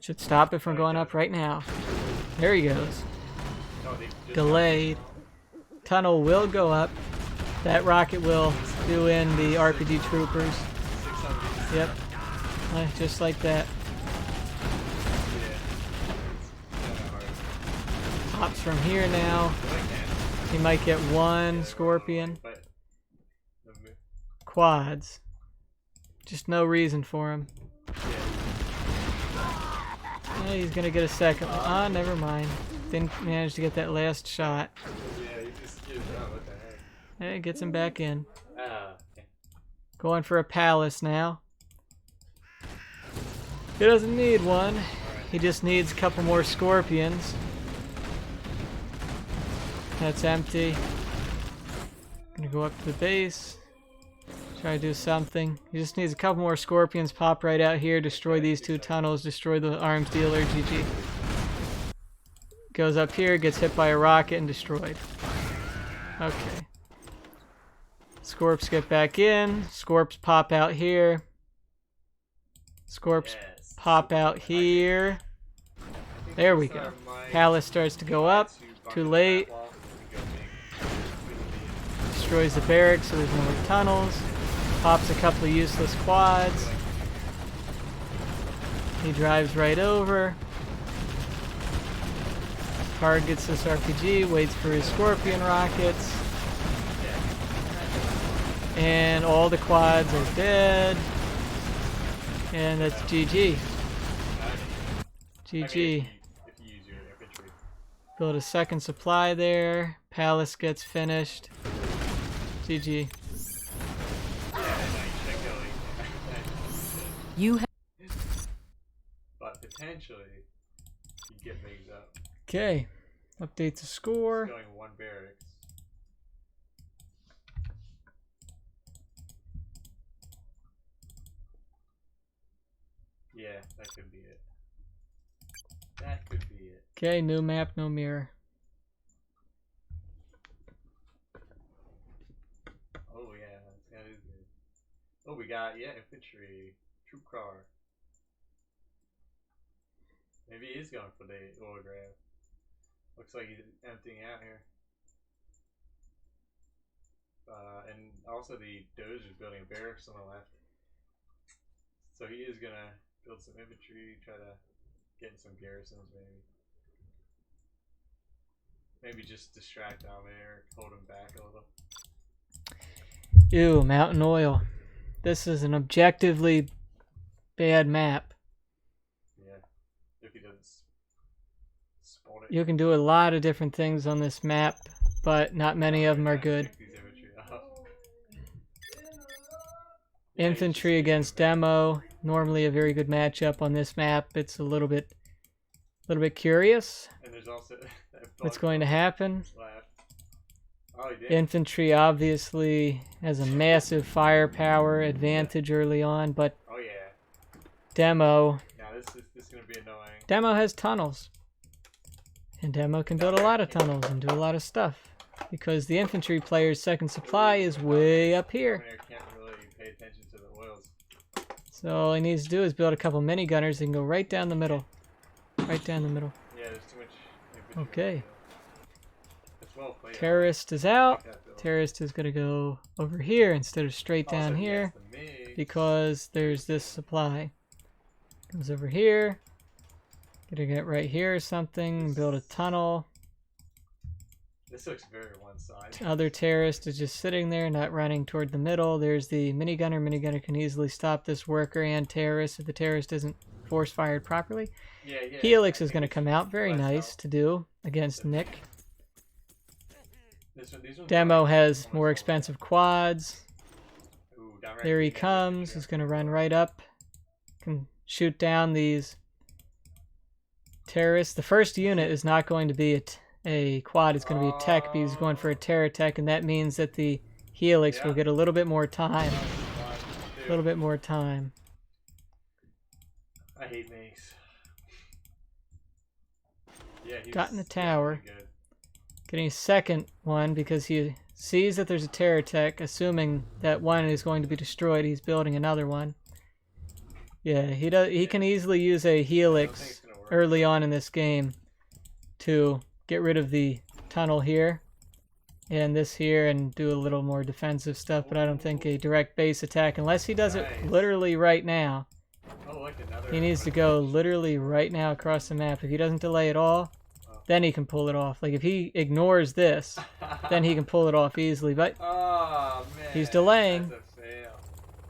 Should stop it from going up right now. There he goes. No, they just Delayed. Tunnel will go up. That rocket will do in the RPG troopers. 600. Yep. Just like that. Yeah. It's kinda hard. Pops from here now. I like that. He might get one scorpion. But the Quads. Just no reason for him. Oh, he's gonna get a second one. Ah, never mind. Didn't manage to get that last shot. yeah, you just gives up. What the heck? It gets him back in. Okay. Going for a palace now. He doesn't need one. He just needs a couple more scorpions. That's empty. Gonna go up to the base. Try to do something. He just needs a couple more scorpions. Pop right out here. Destroy these two tunnels. Destroy the arms dealer. GG. Goes up here. Gets hit by a rocket and destroyed. Okay. Scorps get back in. Scorps pop out here. Scorps Yes. pop out here. There we go. Palace starts to go up. Too late. Destroys the barracks so there's no more tunnels. Pops a couple of useless quads. He drives right over. Targets this RPG, waits for his scorpion rockets. And all the quads are dead. And that's GG. GG. If you use your infantry. Build a second supply there. Palace gets finished. GG. You have But potentially, you get things up. Okay. Update the score. It's going one barracks. Yeah, that could be it. That could be it. Okay, new map, no mirror. Oh yeah, that is good. Oh, we got infantry, troop car. Maybe he is going for the oil grab. Looks like he's emptying out here. And also the Doge is building a barracks on the left. So he is gonna build some infantry, try to get in some garrisons maybe. Maybe just distract Almair, hold him back a little. Ew, Mountain Oil. This is an objectively bad map. Yeah, if he doesn't spot it. You can do a lot of different things on this map, but not many of them are good. Pick these infantry up. Infantry against demo, normally a very good matchup on this map. It's a little bit curious And there's also that what's bug going to happen. left. Oh, he did. Infantry obviously has a massive firepower advantage early on, but Oh yeah. demo Now this is gonna be annoying. Demo has tunnels. And Demo can build a lot of tunnels and do a lot of stuff. Because the infantry player's second supply is way up here. Almair can't really pay attention to the oils. So all he needs to do is build a couple mini gunners and go right down the middle. Right down the middle. Yeah, there's too much infantry. Okay. It's well played. Terrorist is out. Like that build. Terrorist is going to go over here instead of straight Also, down he has here. the MiGs. Because there's this supply. Goes over here. Gonna get right here or something. And build a tunnel. This looks very one-sided. Other terrorist is just sitting there, not running toward the middle. There's the minigunner. Minigunner can easily stop this worker and terrorist if the terrorist isn't force fired properly. Yeah. Helix I is think going to it's come out. Very less nice health. to do against Nick. These ones Demo are- has this more one's expensive quads. Ooh, downright There he big comes. infantry He's down going to there. run right up. Can shoot down these terrorists. The first unit is not going to be a quad. It's going to be a tech, but he's going for a terror tech, and that means that the Helix will Yeah. get a little bit more time. One, A two. little bit more time. I hate MiGs. Yeah, he's Got in the tower. pretty good. Getting a second one because he sees that there's a terror tech, assuming that one is going to be destroyed. He's building another one. Yeah, he does. He can easily use a I don't think it's helix gonna work. early on in this game to get rid of the tunnel here and this here and do a little more defensive stuff, but I don't think a direct base attack, unless he does it Nice. literally right now. Oh, look, another. He needs to go literally right now across the map. If he doesn't delay at all, then he can pull it off. Like if he ignores this, then he can pull it off easily, but Oh man. he's delaying. That's a fail.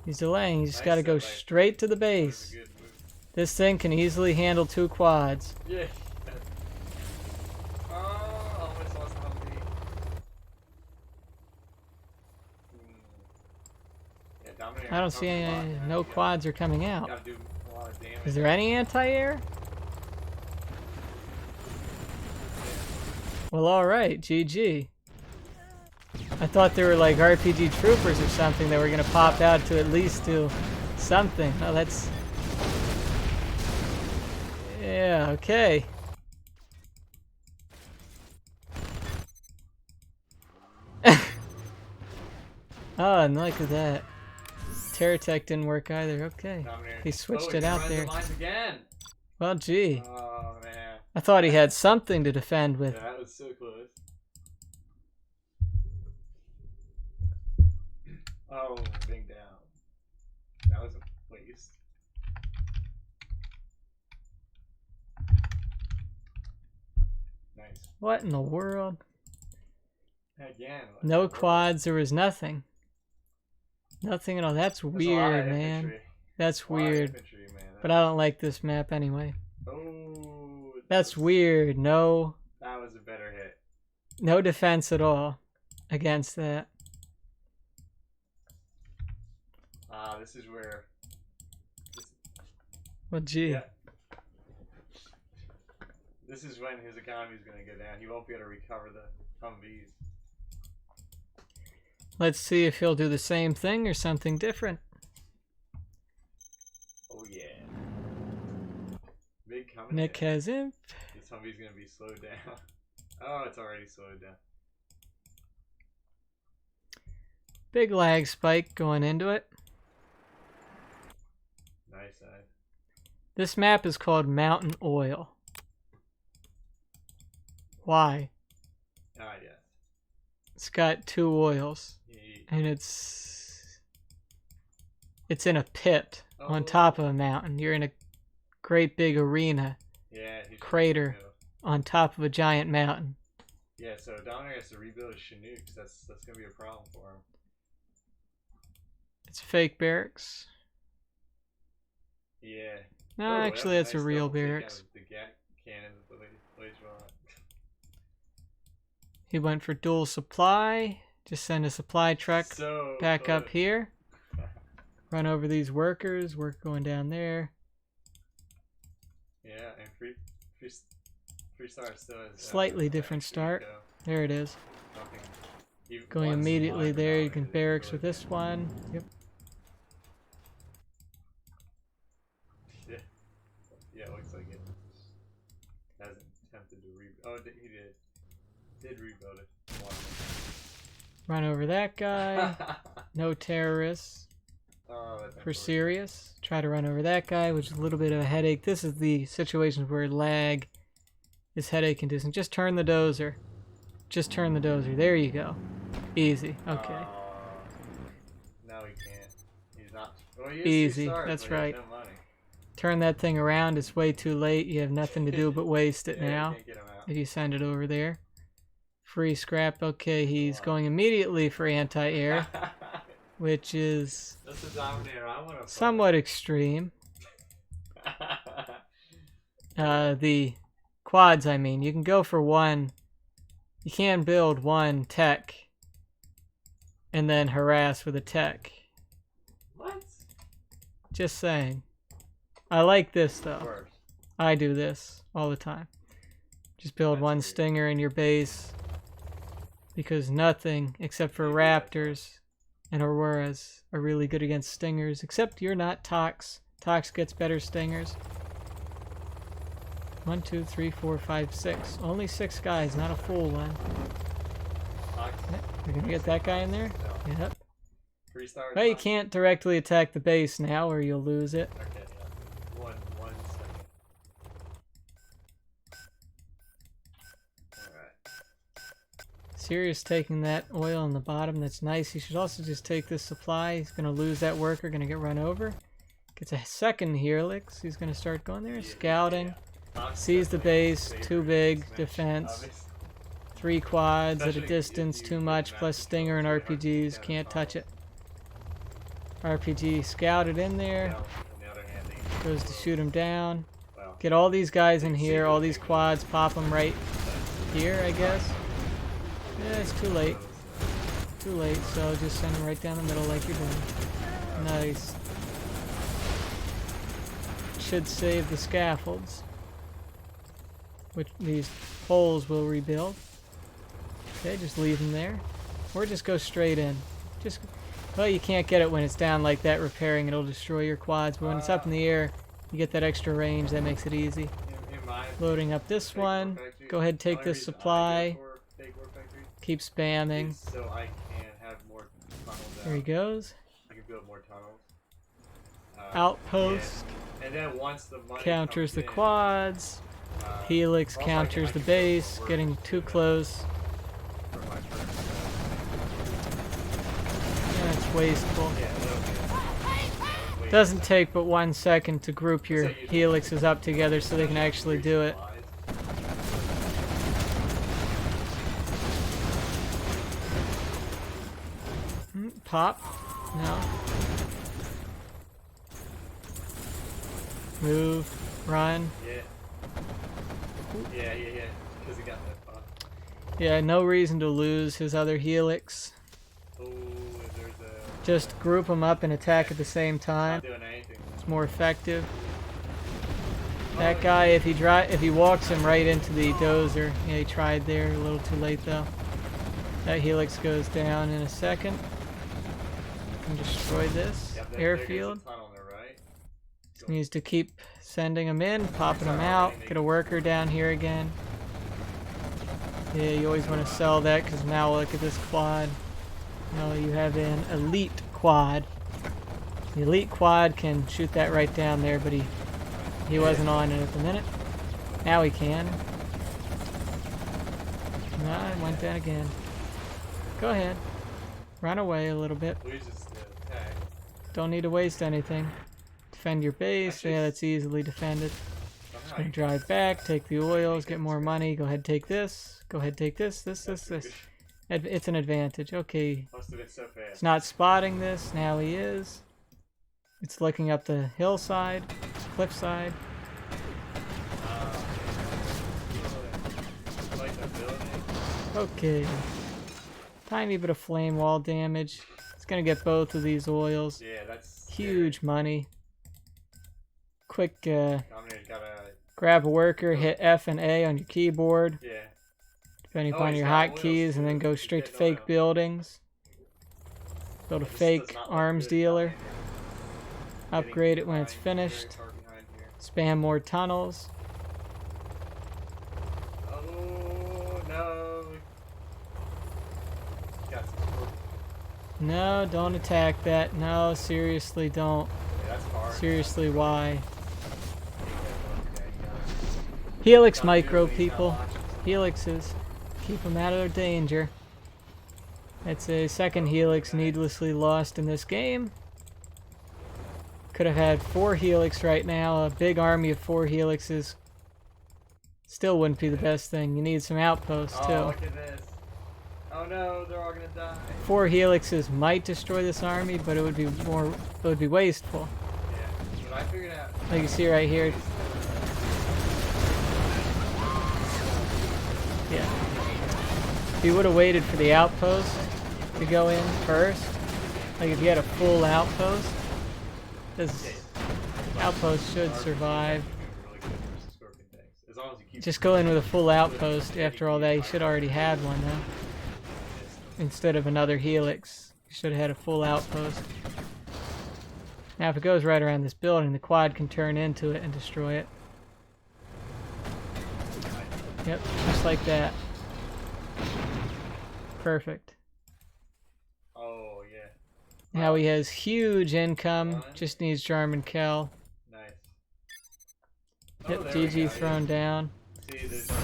He's delaying. He's just Nice got to go set, like, straight to the That was base. a good move. This thing can easily handle 2 quads. Yeah. Oh, almost lost Humvee. Yeah, Dominator. I don't see any, no quads are coming out. Gotta do a lot of damage. Is there any anti-air? Well, alright, GG. I thought there were like RPG troopers or something that were gonna pop out to at least do something. Oh, that's... Yeah, okay. Oh, and look at that. Terratech didn't work either, okay. Dominator. He switched Oh, it out runs the there. lines again. Well, gee. Oh man. I thought he had something to defend with. Yeah, that was so close. Oh, big down. That was a waste. Nice. What in the world? Again. what No the world? quads, there was nothing. Nothing at all. That's There's a lot of weird, man. infantry. That's A lot of weird. infantry, man. But I don't like this map anyway. Oh. That's weird. No, That was a better hit. no defense at all against that. This is where. Well, gee. Yeah. This is when his economy is going to go down. He won't be able to recover the Humvees. Let's see if he'll do the same thing or something different. Oh yeah. Big coming. Nick in. has imp. This Humvee's going to be slowed down. Oh, it's already slowed down. Big lag spike going into it. Nice side. This map is called Mountain Oil. Why? Ah, yeah. It's got 2 oils. He, And it's in a pit on Oh. top of a mountain. You're in a great big arena yeah. He's Crater. on top of a giant mountain. Yeah, so Dominator has to rebuild his Chinooks. That's going to be a problem for him. It's fake barracks. Yeah. No, Oh, actually, was that's a nice real double take out barracks. of The gat cannons that the laser on. He went for dual supply. Just send a supply truck So back up close. here. Run over these workers. Work going down there. Yeah, and free star still has Slightly different extra start. eco. There it is. Nothing. He Going wants immediately line there. You Dominator can to barracks really with this one. Yep. Yeah. Yeah, it looks like it. Hasn't attempted to rebuild. Oh, he did. Did rebuild it. Run over that guy. No terrorists. Oh, that's For unfortunate. Sirius. Try to run over that guy, which is a little bit of a headache. This is the situations where lag is headache inducing. Just turn the dozer. Just turn the dozer. There you go. Easy. Okay. No, he can't. He's not. Well, he is Easy, 2 stars, that's but he has right. no money. Turn that thing around. It's way too late. You have nothing to do but waste it Yeah, you now. can't get him out. If you send it over there. Free scrap. Okay, he's Wow. going immediately for anti-air, which is That's a Dominator I want to somewhat extreme. The quads, I mean. You can go for one. You can build one tech and then harass with a tech. What? Just saying. I like this Of though. course. I do this all the time. Just build That's one weird. stinger in your base because nothing except for Maybe that's raptors and auroras are really good against stingers, except you're not Tox. Tox gets better stingers. 1, 2, 3, 4, 5, 6. Only 6 guys, not a full one. Fox. You're gonna get that guy in there? No. Yep. 3 stars. Well, you Fox? can't directly attack the base now or you'll lose it. Okay, yeah. Sirius taking that oil on the bottom. That's nice. He should also just take this supply. He's going to lose that worker. Going to get run over. Gets a second helix. He's going to start going there. Scouting. Sees the base. Too big. Defense. 3 quads at a distance. Too much. Plus Stinger and RPGs. Can't touch it. RPG scouted in there. Goes to shoot him down. Get all these guys in here. All these quads. Pop them right here, I guess. Yeah, it's too late. Too late, so just send them right down the middle like you're doing. Nice. Should save the scaffolds, which these poles will rebuild. Okay, just leave them there. Or just go straight in. Just, well, you can't get it when it's down like that repairing. It'll destroy your quads, but when it's up in the air, you get that extra range. That makes it easy. Loading up this one. Go ahead, take this supply. Keep spamming. So I can have more tunnels out. There he goes. I can build more tunnels. Outpost. Yeah. And then once the money Counters the comes in, quads. Helix also counters I the can base. work Getting too close. for my first, Yeah, it's wasteful. yeah, a little bit. Doesn't take but 1 second to group your helixes up together so they can actually do it. Pop. No. Move. Run. Yeah. Yeah. Because he got that pop. Yeah, no reason to lose his other helix. Oh, there's a. Just group them up and attack at the same Not time. doing anything. It's more effective. That guy, if he walks him right into the dozer, yeah, he tried there. A little too late though. That helix goes down in a second. Can destroy this Yep, airfield. Tunnel there, right? Just needs to keep sending them in, popping them out. Get a worker down here again. Yeah, you always want to sell that because now look at this quad. Now you have an elite quad. The elite quad can shoot that right down there, but he wasn't on it at the minute. Now he can. No, it went down again. Go ahead. Run away a little bit. Loses the tag. Don't need to waste anything. Defend your base. Yeah, that's easily defended. Just gonna drive back, take the oils, get more money. Go ahead, take this. Go ahead, take this. This. It's an advantage. Okay. Must have been so fast. It's not spotting this. Now he is. It's looking up the hillside, cliffside. I like that building. Okay. Tiny bit of flame wall damage. It's gonna get both of these oils. Yeah, that's Huge money. Quick, Dominator gotta. grab a worker, hit F and A on your keyboard, Yeah. depending Oh, upon he's your got hotkeys, oils and then too. go He's straight to getting fake oil. buildings. Build a This does fake not look arms good, dealer. Dominator. Upgrade it Getting when it's very finished. far behind here. Spam more tunnels. Oh no! Got some sort of- No, don't attack that. No, seriously, don't. Yeah, that's hard. Seriously, why? Okay, Helix Not micro, doing people. that much. Helixes. Keep them out of their danger. That's a second helix needlessly lost in this game. Could have had 4 helix right now. A big army of 4 helixes still wouldn't be the best thing. You need some outposts Oh, too. look at this. Oh no, they're all gonna die. 4 helixes might destroy this army, but it would be wasteful. Yeah, but I figured out. Like you see right here. Yeah. If you would have waited for the outpost to go in first, like if you had a full outpost, this outpost should survive. Really good versus scorpion tanks. As long as you keep Just go in with a full outpost. After all that, you should already had one though. Instead of another helix, you should have had a full outpost. Now if it goes right around this building, the quad can turn into it and destroy it. Yep, just like that. Perfect. Oh yeah. Now he has huge income, just needs German Kel. Nice. Yep, Oh, there we GG go, thrown yeah. down. See, there's really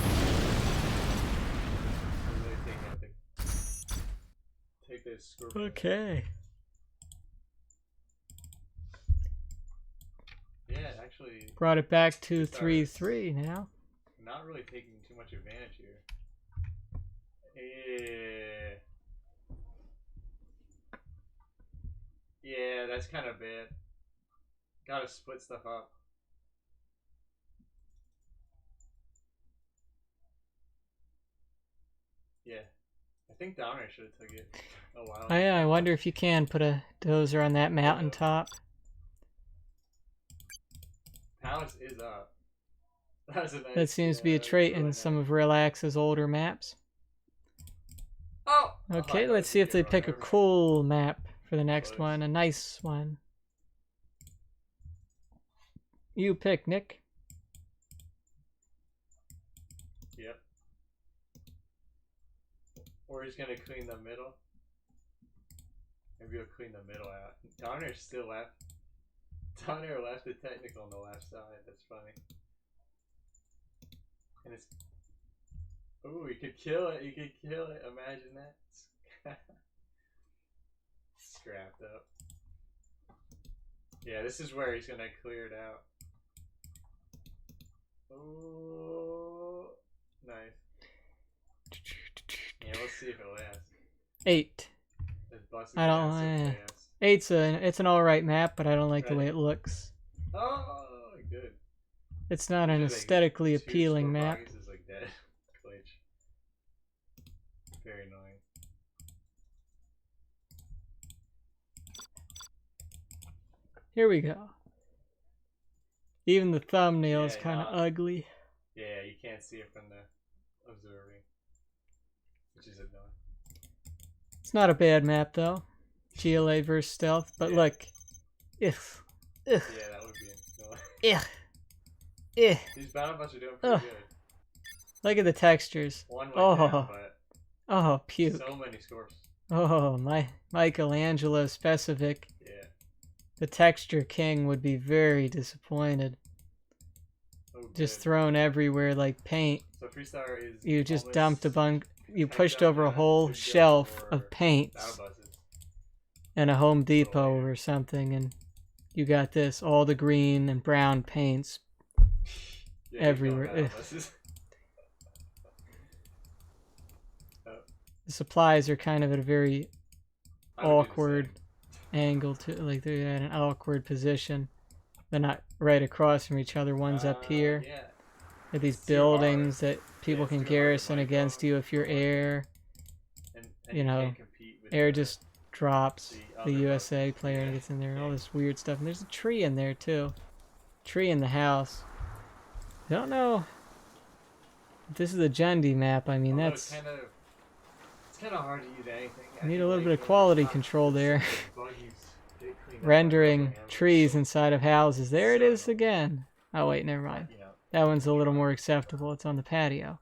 taking out the this Scorpion. Okay. Yeah, actually, Brought it back to Just 3-3 now. not really taking too much advantage here. Yeah. Yeah, that's kind of bad. Gotta split stuff up. Yeah. I think Downer should have took it a while Oh ago. yeah, I wonder if you can put a dozer on that mountaintop. Palace is up. That's a nice, That seems to be a trait in some of Relax's older maps. Oh! Okay, let's see if they pick a cool map for the next one. A nice one. You pick, Nick. Yep. Or he's gonna clean the middle. Maybe he'll clean the middle out. Donner's still left. Donner left the technical on the left side. That's funny. And it's... Ooh, he could kill it. He could kill it. Imagine that. Scrapped up. Yeah, this is where he's gonna clear it out. Oh, nice. Yeah, let's see if it lasts. 8. I don't. It's an alright map, but I don't like the way it looks. Oh, good. It's not an aesthetically appealing map. Is like dead. Glitch. Very annoying. Here we go. Even the thumbnail is kind of no. ugly. Yeah, you can't see it from the observing, which is annoying. It's not a bad map though. GLA versus stealth, but Yeah. look. If. Yeah, that would be annoying. These battle bots are doing pretty good. Look at the textures. One went down, but Oh, puke. so many scores. Oh, my Michelangelo specific. Yeah. The texture king would be very disappointed. Oh, Just good. thrown everywhere like paint. So Freestar is. You just almost dumped a bunk. You 10 pushed down over a to whole 2 go shelf for of paints battle buses. and a Home Depot weird. or something, and you got this all the green and brown paints Yeah, everywhere. battle buses. The supplies are kind of at a very I would do the awkward angle to, like they're at an awkward position. They're not right across from each other. One's up here. Yeah. At these It's too hard. buildings that people it's can too hard to garrison fight against them. you if you're air. And You know, can't compete with Air the- just drops the the other USA buses. player and Yeah. gets in there. All Yeah. this weird stuff. And there's a tree in there too. Tree in the house. I don't know. This is a Jundi map. I mean, Although that's it's kind of hard to use anything. I need think, a little like, bit of the quality top control there. buggies get cleaned up by Rendering Birmingham, trees so, inside of houses. There it is So- again. Oh wait, never mind. you know, That one's a little more acceptable. It's on the patio.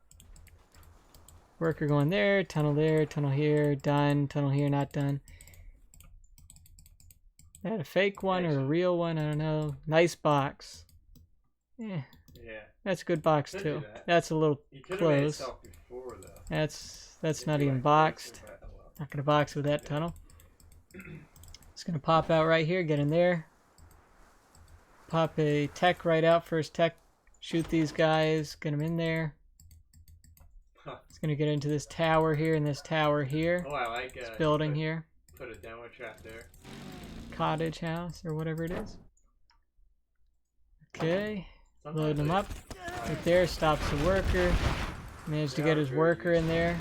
Worker going there, tunnel here, done, tunnel here, not done. That a fake one or a real one? I don't know. Nice box. Yeah, yeah. that's a good box Could too. do that. That's a little You could have made close. itself before though. That's If not you even like boxed. fixer, but, oh well. Not gonna box with that tunnel. It's gonna pop out right here. Get in there. Pop a tech right out. First tech. Shoot these guys. Get them in there. Huh. It's gonna get into this tower here and this tower here. Oh, I like This building here. Put a demo trap there. Cottage house or whatever it is. Okay. Sometimes Loading them they- up. Right there. Stops the worker. Managed to They get are his very worker in useful. there.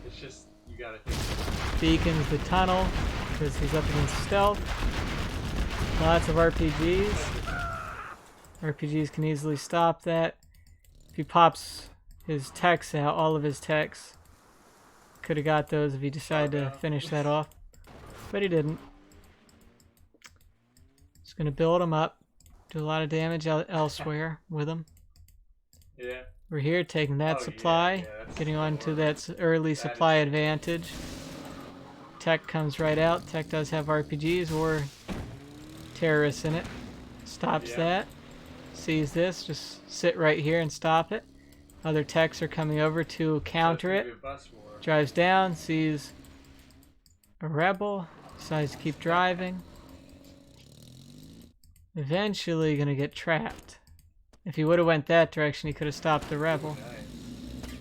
It's just you gotta think. Beacons the tunnel because he's up against stealth. Lots of RPGs. RPGs can easily stop that. If he pops his techs out, all of his techs, could have got those if he decided to finish that off. But he didn't. Just going to build him up. Do a lot of damage elsewhere with him. Yeah. We're here taking that Oh, yeah, supply. yeah, that's Getting on to more- that early that supply is- advantage. Tech comes right out. Tech does have RPGs or terrorists in it. Stops Yeah. that. Sees this. Just sit right here and stop it. Other techs are coming over to counter So it's it. gonna be a bus war. Drives down. Sees a rebel. Decides to keep driving. Eventually gonna get trapped. If he would have went that direction, he could have stopped the rebel.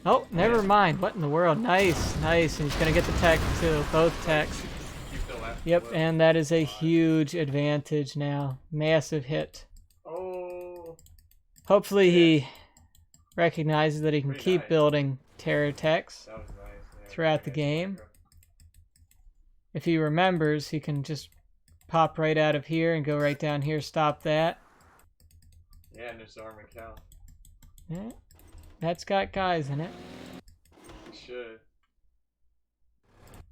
Oh, never mind. What in the world? Nice, nice. And he's gonna get the tech too. Both techs. Yep, and that is a huge advantage now. Massive hit. Oh. Hopefully he recognizes that he can Pretty keep nice. building terror techs That was nice. Yeah, throughout the game. If he remembers, he can just pop right out of here and go right down here, stop that. Yeah, and there's Arm and Cal. Yeah, that's got guys in it. It should.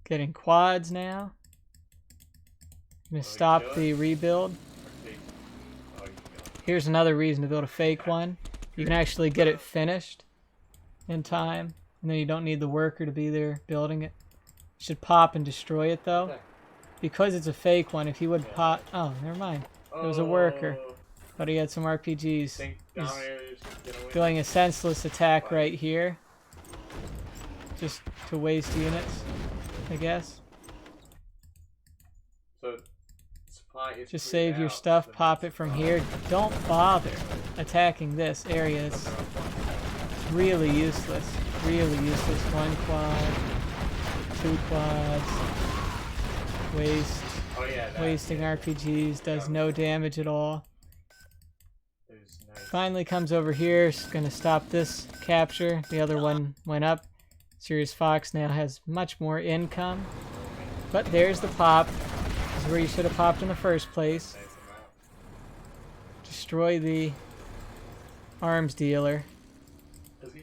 Getting quads now. Gonna stop the rebuild. Oh, you can go. Here's another reason to build a fake one. You can actually get it finished in time, and then you don't need the worker to be there building it. You should pop and destroy it though. Okay. Because it's a fake one, if he would pop... Oh, never mind. It was a worker. But he had some RPGs. Think He's Dominator's gonna win. doing a senseless attack right here. Just to waste units, I guess. So, supply is Just cleared save your out, stuff, so pop that's it from fine. here. Don't bother attacking this area. It's really useless. Really useless. One quad, two quads. Waste. Oh, yeah, that, Wasting yeah. RPGs, does no damage at all. It was nice. Finally comes over here, is gonna stop this capture. The other one went up. Sirius Fox now has much more income. But there's the pop. This is where you should have popped in the first place. Nice amount. Destroy the arms dealer. Does he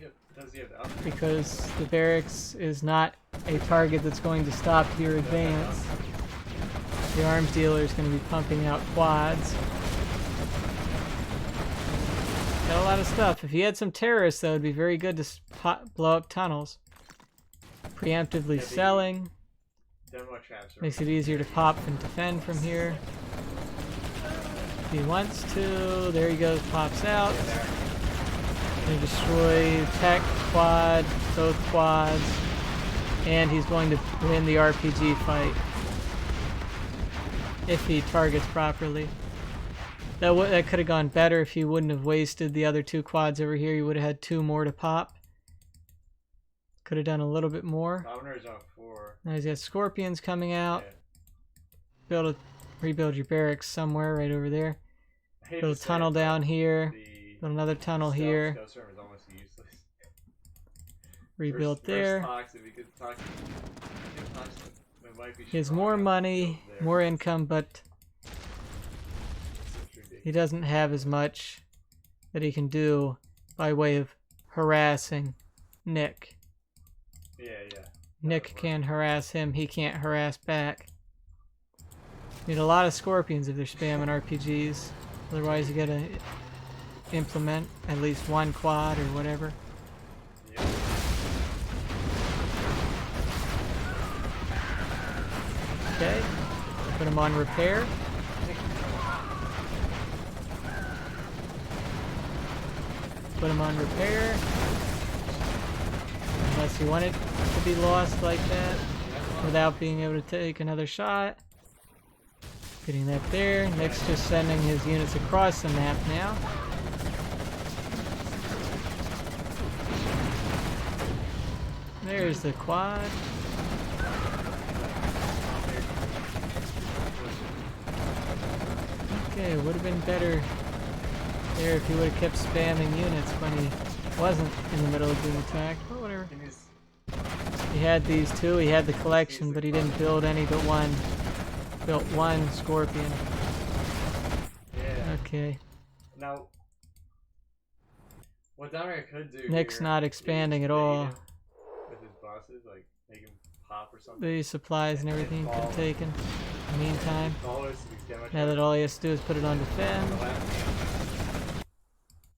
have the upgrade? Because the barracks is not a target that's going to stop your advance. The arms dealer is going to be pumping out quads. Got a lot of stuff. If he had some terrorists, that would be very good to blow up tunnels. Preemptively Yeah, selling. Demo traps are Makes it easier to pop and defend from here. If he wants to, there he goes, pops out. Gonna destroy tech, quad, both quads. And he's going to win the RPG fight. If he targets properly. That could have gone better if he wouldn't have wasted the other two quads over here. He would have had two more to pop. Could have done a little bit more. Dominator's on 4. Now he's got scorpions coming out. Yeah. Rebuild your barracks somewhere right over there. I hate Build to a say tunnel it, but down here. the Build another tunnel stealth here. server is almost useless. Rebuild Versus there. Tox, if you could talk, it might be He has strong more enough to money, build there. more income, but It's ridiculous. he doesn't have as much that he can do by way of harassing Nick. Yeah. Nick can harass him, he can't harass back. Need a lot of scorpions if they're spamming RPGs. Otherwise you gotta implement at least one quad or whatever. Yeah. Okay, put him on repair. Put him on repair. Unless you want it to be lost like that without being able to take another shot. Getting that there. Nick's just sending his units across the map now. There's the quad. Okay, it would have been better there if he would have kept spamming units when he wasn't in the middle of being attacked. But whatever. And he's- He had these two. He had the collection, but he didn't build any but one. Built one scorpion. Yeah. Okay. Now, what Dominator could do Nick's here not is expanding at bait all. him with his bosses, like make him pop or something. The supplies and everything could have taken. In the meantime, Dollars to these demo now that traps all he has to do is put it on on the defend. left.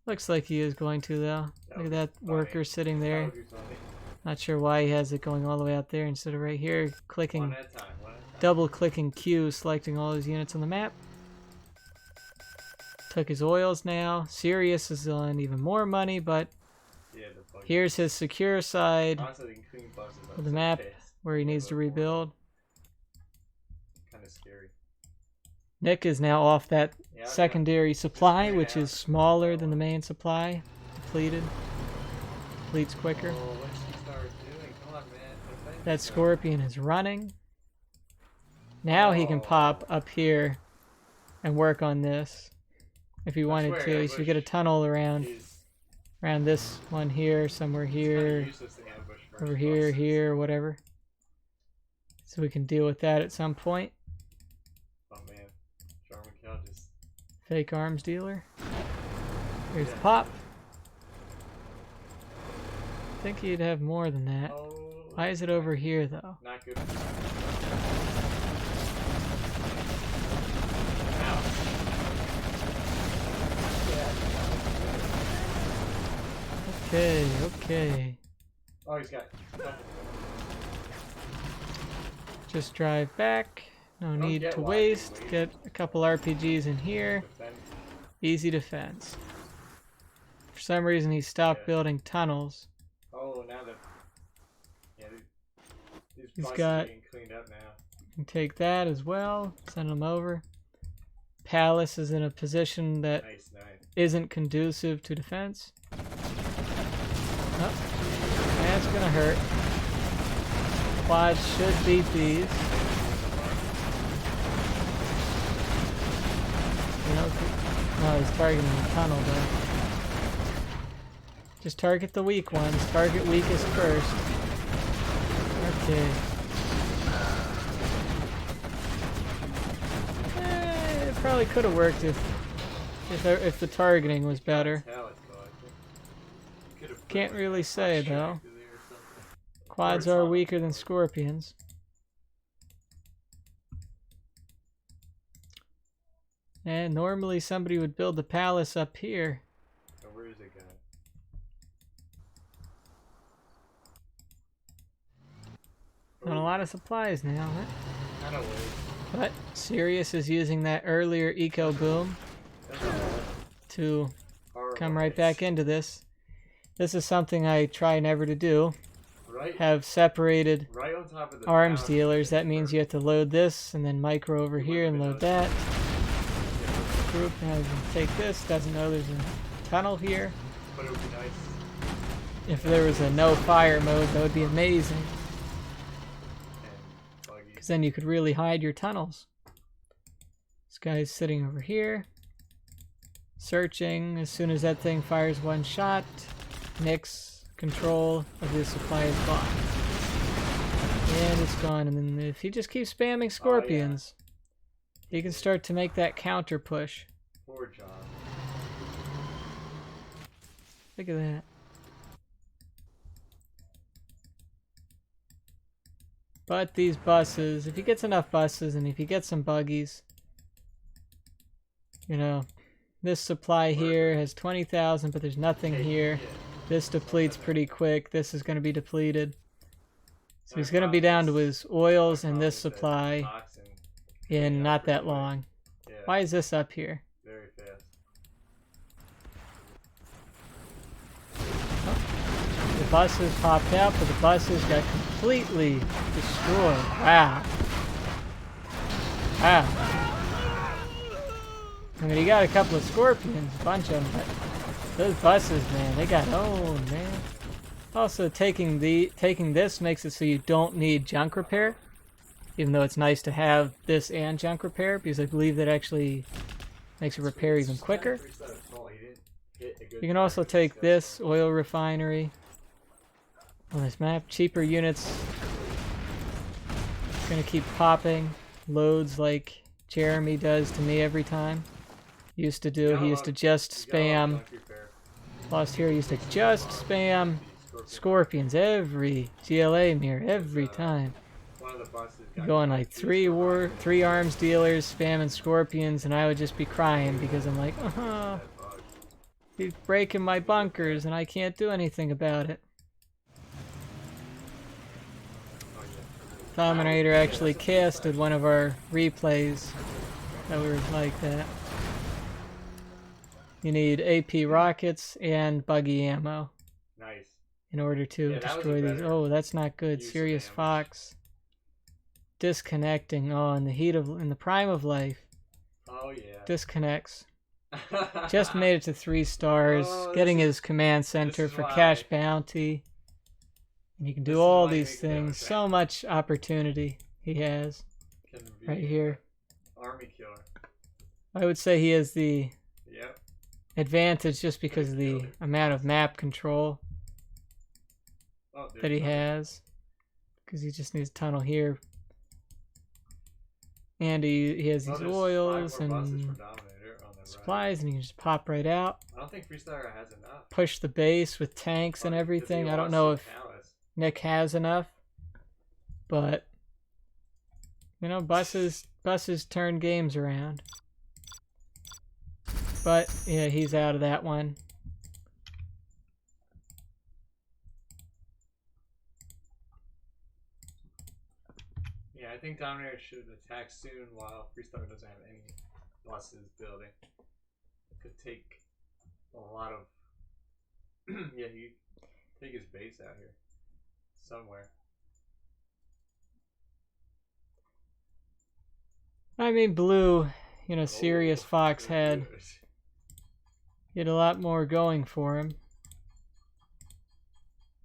Looks like he is going to though. Look at that funny. worker sitting That there. would be funny. Not sure why he has it going all the way out there instead of right here. One Clicking, at a time. One at a time. double clicking Q, selecting all his units on the map. Took his oils now. Sirius is on even more money, but Yeah, the bug. here's his secure side Honestly, they can clean buses up of the so map fast. where he needs to rebuild. kind of scary. Nick is now off that Yeah, secondary supply, ran which out. is smaller than the main supply. Depleted. Depletes quicker. Oh, what's she start doing? Come on, man. Defend That yourself. scorpion is running. Now he can Oh. pop up here and work on this if he wanted swear, to. He should get a ambush tunnel around is this one here, somewhere kinda here, useless to ambush first over here, bosses. here, whatever. So we can deal with that at some point. Oh man, Charmin Cow just. Fake arms dealer. Here's the Yeah. pop. I think he'd have more than that. Oh. Why is it over here though? Not good. Okay, okay. Oh, he's got. Just drive back. No don't need get to why he's waste. waiting. Get a couple RPGs in here. Defend. Easy defense. For some reason he stopped Yeah. building tunnels. Oh, now that. Yeah, these He's buses got- are getting cleaned up now. And take that as well. Send them over. Palace is in a position that Nice, nice. isn't conducive to defense. Oh, that's gonna hurt. Quads should beat these. You know, no, he's targeting the tunnel though. Just target the weak ones. Target weakest first. Okay. It probably could have worked if the targeting was better. Hell, it's cool, I think. Could've put, Can't like, really a say, hot though. shack there or something. Quads Or are tunnel. weaker than scorpions. And normally somebody would build the palace up here. Oh, where is it going? On a lot of supplies now, huh? Kind of weird. But Sirius is using that earlier eco boom to come right back into this. This is something I try never to do. Right, Have separated right on top of the arms mountain. dealers. That means you have to load this and then micro over here and load that. Group now you can take this. Doesn't know there's a tunnel here. But it would be nice. If there was a no fire mode, that would be amazing. And buggy. Because then you could really hide your tunnels. This guy's sitting over here. Searching. As soon as that thing fires one shot, Nick's control of his supply is gone. And it's gone. And then if he just keeps spamming scorpions, he can start to make that counter push. Poor John. Look at that. But these buses, if he gets enough buses and if he gets some buggies, you know, this supply here has 20,000, but there's nothing here. This depletes pretty quick. This is going to be depleted. So he's going to be down to his oils and this supply in not that long. Yeah, Why is this up here? very fast. The buses popped out, but the buses got completely destroyed. Wow. Wow. I mean, he got a couple of scorpions, a bunch of them, but those buses, man, they got owned, man. Also, taking this makes it so you don't need junk repair, even though it's nice to have this and junk repair, because I believe that actually makes it repair even quicker. You can also take this oil refinery on this map. Cheaper units. It's gonna keep popping loads like Jeremy does to me every time. Used to do. He used to just spam. Lost here. He used to just spam scorpions every GLA mirror every time. Going like three arms dealers spamming scorpions, and I would just be crying because I'm like, he's breaking my bunkers and I can't do anything about it. Dominator actually casted one of our replays that were like that. You need AP rockets and buggy ammo Nice. in order to Yeah, that was a destroy these. better Oh, that's not good. use of Sirius ammo. Fox disconnecting. Oh, in the prime of life, Oh yeah. disconnects. Just made it to 3 stars, Oh, getting this his command center is for why. cash bounty. And he can This do is all why you these make it things. down. So much opportunity he has Can be right here. Army killer. I would say he has the Yep. advantage just because of the amount of map control Oh, that he has. Because he just needs a tunnel here. And he has these oils and supplies, and he can just pop right out. I don't think Freestyler has enough. Push the base with tanks and everything. I don't know if Nick has enough, but you know, buses turn games around. But yeah, he's out of that one. Yeah, I think Dominator should attack soon while Freestyler doesn't have any buses building. It could take a lot of. Yeah, he take his base out here somewhere. I mean, blue, you know, Sirius Fox had a lot more going for him.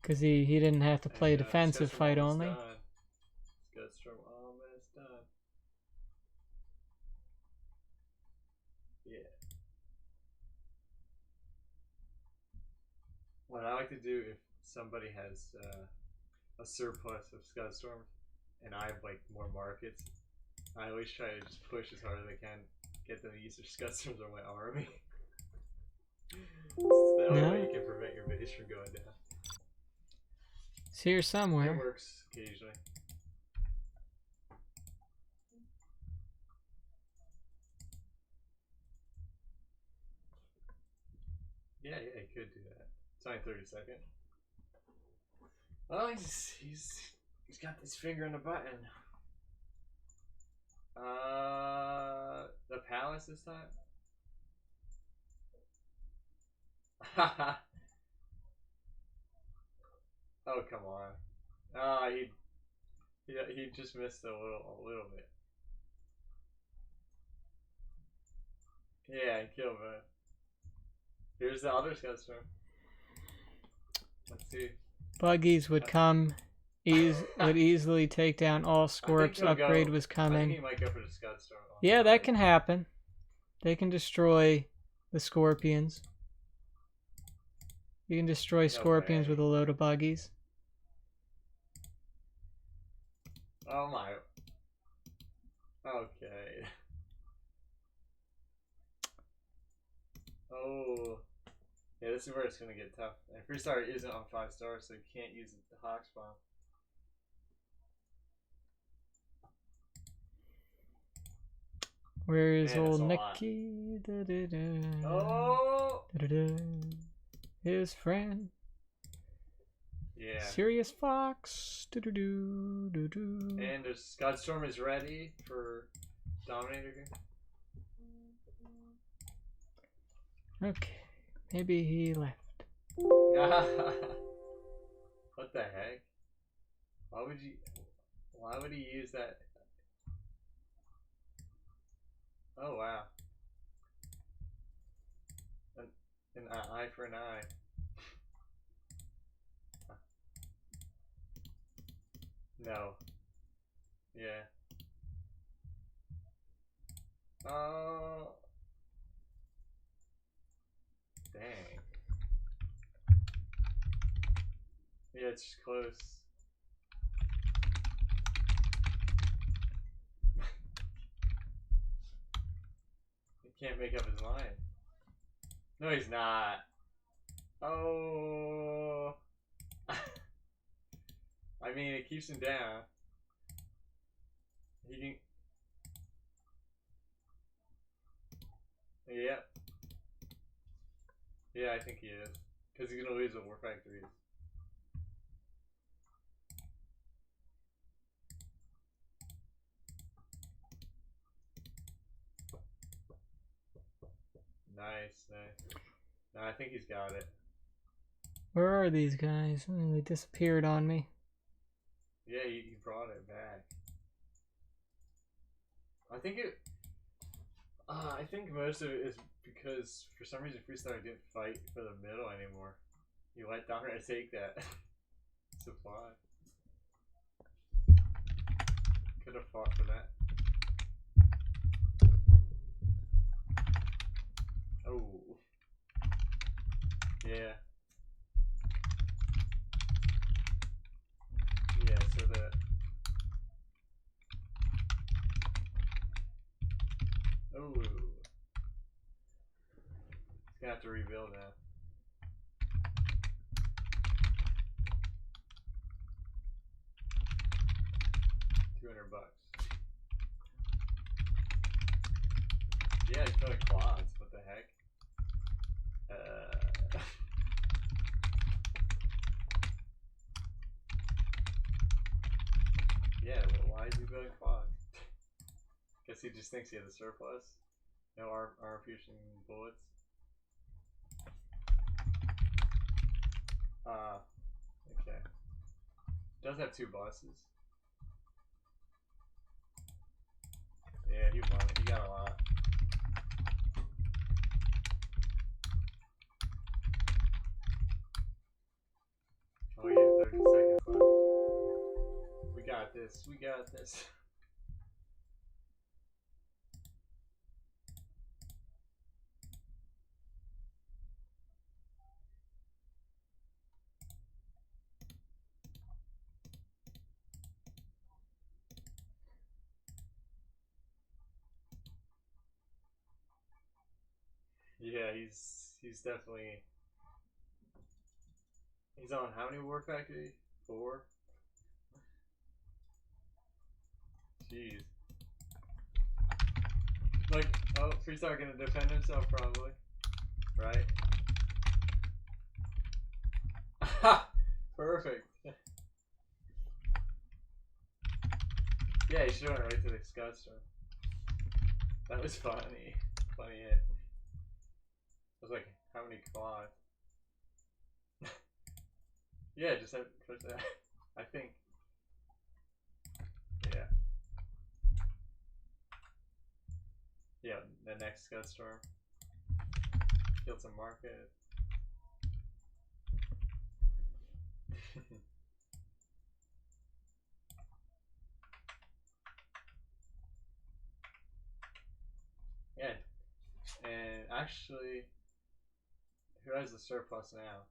Because he didn't have to play a defensive fight only. Scotstorm almost done. Yeah. What I like to do if somebody has a surplus of Scotstorm and I have like more markets, I always try to just push as hard as I can, get them to use their Scotstorms on my army. It's the only way you can prevent your base from going down. It's here somewhere. It works occasionally. Yeah, he could do that. It's only 30 seconds. Well, he's got his finger on the button. The palace this time. Oh, come on. Ah, he just missed a little bit. Yeah, he killed him. Here's the other Scotstorm. Let's see. Buggies would come, would easily take down all Scorps. Upgrade was coming. I think he might go for the Scotstorm. Yeah, that can happen. They can destroy the Scorpions. You can destroy Scorpions with a load of buggies. Oh my. Okay. Oh. Yeah, this is where it's gonna get tough. And Freestar isn't on 5 stars, so you can't use the Hawks bomb. Where is old Nicky? Da, da, da. Oh! Da, da, da. His friend. Yeah. Sirius Fox. Do, do, do, do, do. And the Scotstorm is ready for Dominator here. Okay. Maybe he left. What the heck? Why would he use that? Oh wow. An eye for an eye. No. Yeah. Oh. Dang. Yeah, it's just close. He can't make up his mind. No, he's not. Oh. I mean, it keeps him down. He can. Yeah. Yeah, I think he is. Because he's gonna lose the War Factories. Nice. No, I think he's got it. Where are these guys? Oh, they disappeared on me. Yeah, he brought it back. I think most of it is because for some reason Freestyle didn't fight for the middle anymore. He let Downright take that supply. Could have fought for that. Oh. Yeah. Yeah, so the... Oh. He's gonna have to rebuild now. $200. Yeah, he's killing quads. What the heck? Yeah, well, why is he building quads? Guess he just thinks he has a surplus. No armor piercing bullets. Okay. Does have 2 bosses. Yeah, he won it. He got a lot. Oh yeah, 30 seconds left. We got this. We got this. Yeah, he's definitely... He's on how many War Factory? 4? Jeez. Like, oh, Freestar gonna defend himself probably. Right? Perfect. Yeah, he should have went right to the Scud Storm. That was funny. Funny hit. I was like, how many quads? Yeah, just have push that. I think. Yeah. Yeah, the next Scud Storm. Killed some market. Yeah. And actually, who has the surplus now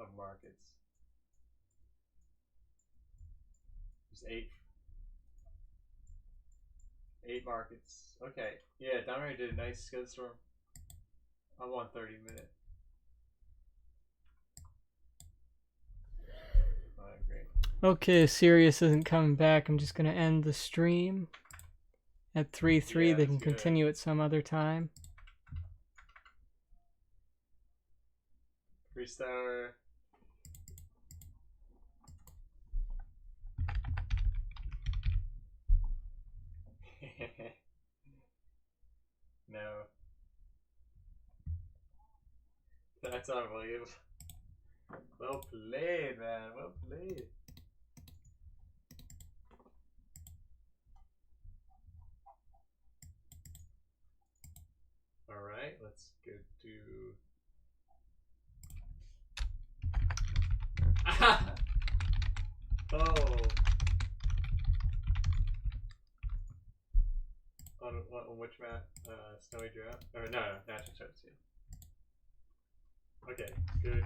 of markets? There's 8 markets. Okay. Yeah, Downright did a nice Scud Storm. I won 30 minutes. Alright, great. Okay, Sirius isn't coming back. I'm just gonna end the stream at 3:03. Yeah, They can that's good. continue at some other time. Freestar. No. That's unbelievable. Well played, man. Well played. Alright, let's go to... Oh! On which map? Snowy Drought? Or no, Natural Chopsy. Okay, good.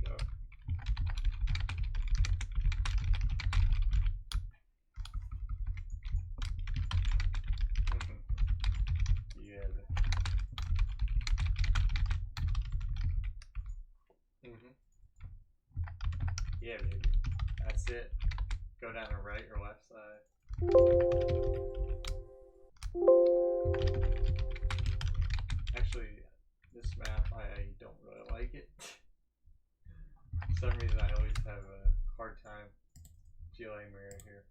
Go. Yeah. Yeah, baby. That's it. Go down the right or left side. Actually, this map, I don't really like it. For some reason, I always have a hard time GLA mirror here.